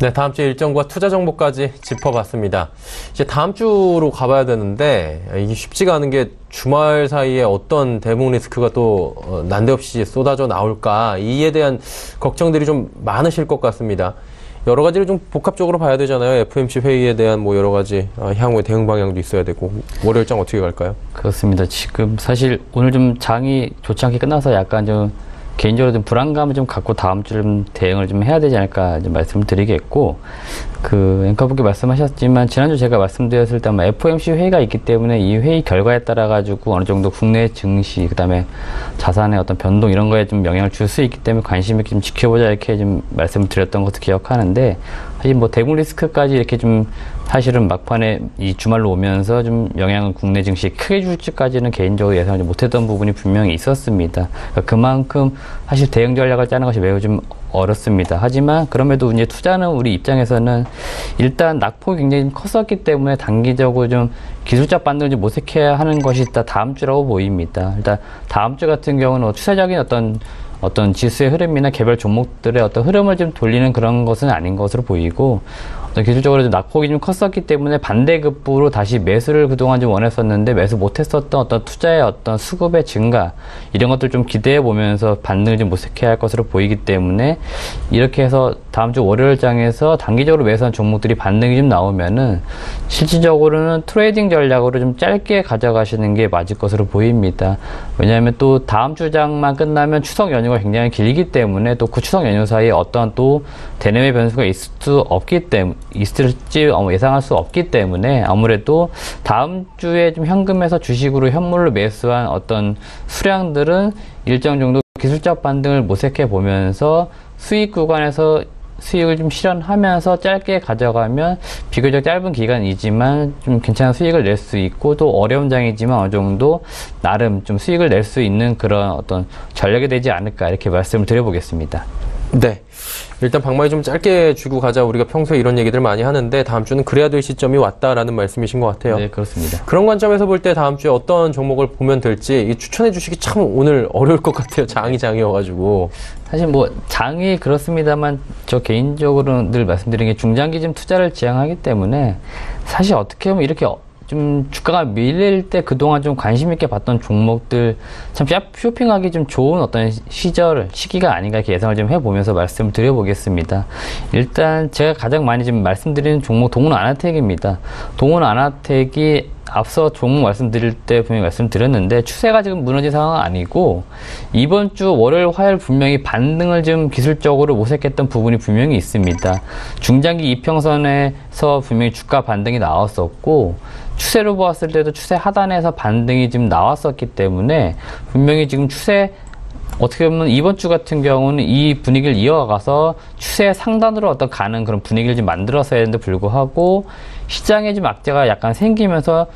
네, 다음 주 일정과 투자 정보까지 짚어봤습니다. 이제 다음 주로 가봐야 되는데 이게 쉽지가 않은 게 주말 사이에 어떤 대북 리스크가 또 난데없이 쏟아져 나올까, 이에 대한 걱정들이 좀 많으실 것 같습니다. 여러 가지를 좀 복합적으로 봐야 되잖아요. FOMC 회의에 대한 뭐 여러 가지 향후의 대응 방향도 있어야 되고. 월요일장 어떻게 갈까요? 그렇습니다. 지금 사실 오늘 좀 장이 좋지 않게 끝나서 약간 좀 개인적으로 좀 불안감을 좀 갖고 다음 주를 좀 대응을 좀 해야 되지 않을까 좀 말씀을 드리겠고, 그 앵커분께 말씀하셨지만 지난주 제가 말씀드렸을 때 아마 FOMC 회의가 있기 때문에 이 회의 결과에 따라 가지고 어느 정도 국내 증시, 그다음에 자산의 어떤 변동 이런 거에 좀 영향을 줄 수 있기 때문에 관심 있게 좀 지켜보자 이렇게 좀 말씀을 드렸던 것도 기억하는데, 사실 뭐 대북 리스크까지 이렇게 좀 사실은 막판에 이 주말로 오면서 좀 영향을 국내 증시에 크게 줄지까지는 개인적으로 예상하지 못했던 부분이 분명히 있었습니다. 그러니까 그만큼 사실 대응 전략을 짜는 것이 매우 좀 어렵습니다. 하지만 그럼에도 이제 투자는 우리 입장에서는 일단 낙폭이 굉장히 컸었기 때문에 단기적으로 좀 기술적 반등을 좀 모색해야 하는 것이 일단 다음 주라고 보입니다. 일단 다음 주 같은 경우는 추세적인 어떤 지수의 흐름이나 개별 종목들의 어떤 흐름을 좀 돌리는 그런 것은 아닌 것으로 보이고, 기술적으로 좀 낙폭이 좀 컸었기 때문에 반대급부로 다시 매수를 그동안 좀 원했었는데 매수 못했었던 어떤 투자의 어떤 수급의 증가, 이런 것들 좀 기대해 보면서 반등을 좀 모색해야 할 것으로 보이기 때문에, 이렇게 해서 다음 주 월요일장에서 단기적으로 매수한 종목들이 반등이 좀 나오면은 실질적으로는 트레이딩 전략으로 좀 짧게 가져가시는 게 맞을 것으로 보입니다. 왜냐하면 또 다음 주장만 끝나면 추석 연휴가 굉장히 길기 때문에 또 그 추석 연휴 사이에 어떠한 또 대내외 변수가 있을지 예상할 수 없기 때문에 아무래도 다음 주에 좀 현금에서 주식으로 현물로 매수한 어떤 수량들은 일정 정도 기술적 반등을 모색해 보면서 수익 구간에서 수익을 좀 실현하면서 짧게 가져가면 비교적 짧은 기간이지만 좀 괜찮은 수익을 낼 수 있고, 또 어려운 장이지만 어느 정도 나름 좀 수익을 낼 수 있는 그런 어떤 전략이 되지 않을까 이렇게 말씀을 드려보겠습니다. 네. 일단 방망이 좀 짧게 쥐고 가자. 우리가 평소에 이런 얘기들 많이 하는데 다음 주는 그래야 될 시점이 왔다라는 말씀이신 것 같아요. 네, 그렇습니다. 그런 관점에서 볼 때 다음 주에 어떤 종목을 보면 될지 추천해 주시기 참 오늘 어려울 것 같아요. 장이어가지고. 사실 뭐 장이 그렇습니다만 저 개인적으로 늘 말씀드린 게 중장기쯤 투자를 지향하기 때문에 사실 어떻게 보면 이렇게 좀 주가가 밀릴 때 그동안 좀 관심 있게 봤던 종목들 참 쇼핑하기 좀 좋은 어떤 시기가 아닌가 이렇게 예상을 좀 해보면서 말씀을 드려보겠습니다. 일단 제가 가장 많이 지금 말씀드리는 종목 동원 아나텍입니다. 동원 아나텍이 앞서 종목 말씀드릴 때 분명히 말씀드렸는데 추세가 지금 무너진 상황은 아니고, 이번 주 월요일 화요일 분명히 반등을 좀 기술적으로 모색했던 부분이 분명히 있습니다. 중장기 이평선에서 분명히 주가 반등이 나왔었고, 추세로 보았을 때도 추세 하단에서 반등이 지금 나왔었기 때문에 분명히 지금 추세, 어떻게 보면 이번 주 같은 경우는 이 분위기를 이어가서 추세 상단으로 어떤 가는 그런 분위기를 좀 만들었어야 했는데 불구하고 시장에 좀 악재가 약간 생기면서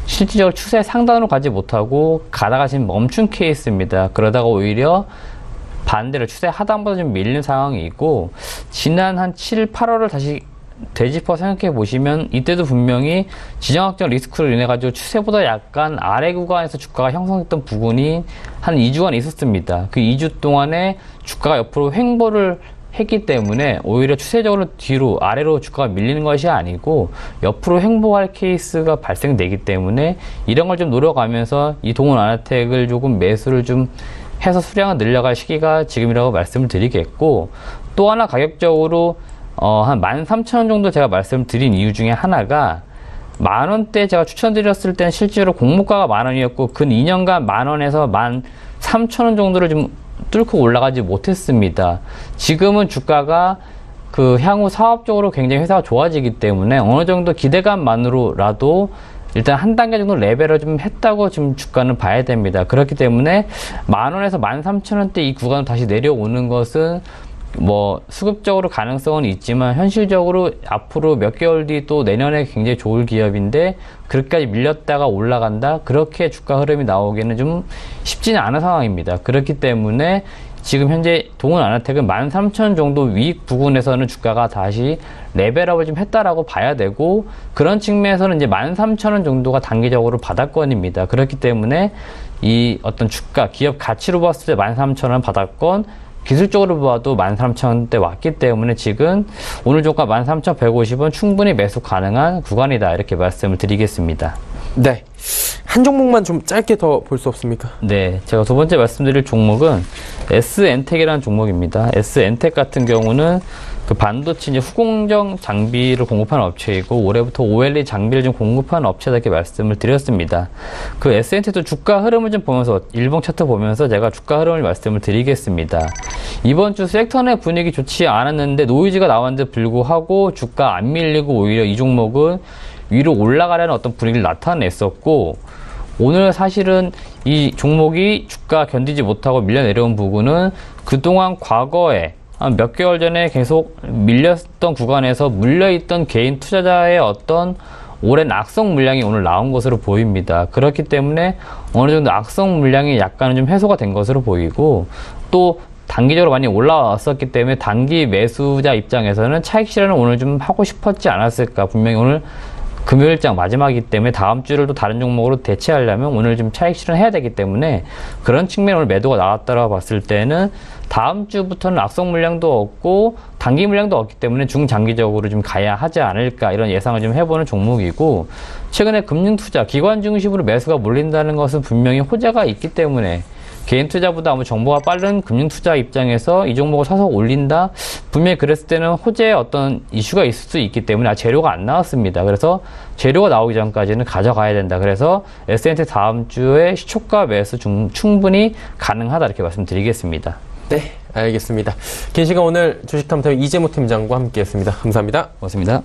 실질적으로 추세 상단으로 가지 못하고 가다가 지금 멈춘 케이스입니다. 그러다가 오히려 반대로 추세 하단보다 좀 밀린 상황이고, 지난 한 7, 8월을 다시 되짚어 생각해 보시면 이때도 분명히 지정학적 리스크로 인해 가지고 추세보다 약간 아래 구간에서 주가가 형성했던 부분이 한 2주간 있었습니다. 그 2주 동안에 주가가 옆으로 횡보를 했기 때문에 오히려 추세적으로 뒤로 아래로 주가가 밀리는 것이 아니고 옆으로 횡보할 케이스가 발생되기 때문에 이런 걸 좀 노려가면서 이 동원 아나텍을 조금 매수를 좀 해서 수량을 늘려갈 시기가 지금이라고 말씀을 드리겠고, 또 하나 가격적으로 한 13,000원 정도 제가 말씀드린 이유 중에 하나가, 만원대 제가 추천드렸을 때는 실제로 공모가가 만원이었고 근 2년간 만원에서 13,000원 정도를 좀 뚫고 올라가지 못했습니다. 지금은 주가가 향후 사업적으로 굉장히 회사가 좋아지기 때문에 어느 정도 기대감만으로라도 일단 한 단계 정도 레벨을 좀 했다고 지금 주가는 봐야 됩니다. 그렇기 때문에 만원에서 13,000원대 이 구간으로 다시 내려오는 것은 뭐 수급적으로 가능성은 있지만 현실적으로 앞으로 몇 개월 뒤 또 내년에 굉장히 좋을 기업인데 그렇게까지 밀렸다가 올라간다, 그렇게 주가 흐름이 나오기는 좀 쉽지는 않은 상황입니다. 그렇기 때문에 지금 현재 동원 아나텍은 13,000원 정도 위익 부근에서는 주가가 다시 레벨업을 좀 했다라고 봐야 되고, 그런 측면에서는 이제 13,000원 정도가 단기적으로 바닥권입니다. 그렇기 때문에 이 어떤 주가, 기업 가치로 봤을 때 13,000원 바닥권, 기술적으로 봐도 13,000원대 왔기 때문에 지금 오늘 종가 13,150원 충분히 매수 가능한 구간이다. 이렇게 말씀을 드리겠습니다. 네. 한 종목만 좀 짧게 더 볼 수 없습니까? 네. 제가 두 번째 말씀드릴 종목은 S엔텍이라는 종목입니다. S엔텍 같은 경우는 그 반도체 이제 후공정 장비를 공급하는 업체이고 올해부터 OLED 장비를 좀 공급하는 업체다 이렇게 말씀을 드렸습니다. 그 S엔텍도 주가 흐름을 좀 보면서 일봉 차트 보면서 제가 주가 흐름을 말씀을 드리겠습니다. 이번 주 섹터 내 분위기 좋지 않았는데 노이즈가 나왔는데 불구하고 주가 안 밀리고 오히려 이 종목은 위로 올라가려는 어떤 분위기를 나타냈었고 오늘 사실은 이 종목이 주가 견디지 못하고 밀려 내려온 부분은 그동안 과거에 한 몇 개월 전에 계속 밀렸던 구간에서 물려있던 개인 투자자의 어떤 오랜 악성 물량이 오늘 나온 것으로 보입니다. 그렇기 때문에 어느 정도 악성 물량이 약간은 좀 해소가 된 것으로 보이고 또 단기적으로 많이 올라왔었기 때문에 단기 매수자 입장에서는 차익 실현을 오늘 좀 하고 싶었지 않았을까. 분명히 오늘 금요일장 마지막이기 때문에 다음 주를 또 다른 종목으로 대체하려면 오늘 좀 차익 실현해야 되기 때문에 그런 측면 오늘 매도가 나왔다고 봤을 때는 다음 주부터는 악성 물량도 없고 단기 물량도 없기 때문에 중장기적으로 좀 가야 하지 않을까 이런 예상을 좀 해보는 종목이고 최근에 금융투자 기관 중심으로 매수가 몰린다는 것은 분명히 호재가 있기 때문에 개인 투자보다 아무 정보가 빠른 금융투자 입장에서 이 종목을 사서 올린다? 분명히 그랬을 때는 호재의 어떤 이슈가 있을 수 있기 때문에 재료가 안 나왔습니다. 그래서 재료가 나오기 전까지는 가져가야 된다. 그래서 S&T 다음 주에 시초가 매수 충분히 가능하다 이렇게 말씀드리겠습니다. 네, 알겠습니다. 긴 시간 오늘 주식탐탐 이재모 팀장과 함께했습니다. 감사합니다. 고맙습니다.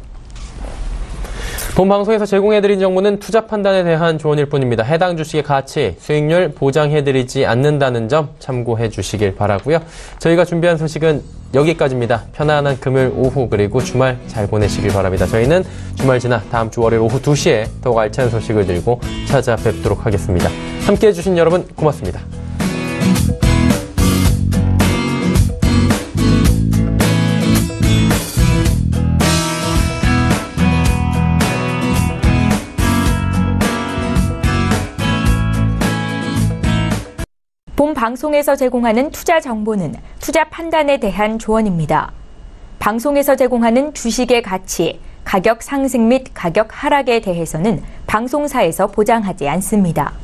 본 방송에서 제공해드린 정보는 투자 판단에 대한 조언일 뿐입니다. 해당 주식의 가치, 수익률 보장해드리지 않는다는 점 참고해 주시길 바라고요. 저희가 준비한 소식은 여기까지입니다. 편안한 금요일 오후 그리고 주말 잘 보내시길 바랍니다. 저희는 주말 지나 다음 주 월요일 오후 2시에 더욱 알찬 소식을 들고 찾아뵙도록 하겠습니다. 함께해 주신 여러분 고맙습니다. 본 방송에서 제공하는 투자 정보는 투자 판단에 대한 조언입니다. 방송에서 제공하는 주식의 가치, 가격 상승 및 가격 하락에 대해서는 방송사에서 보장하지 않습니다.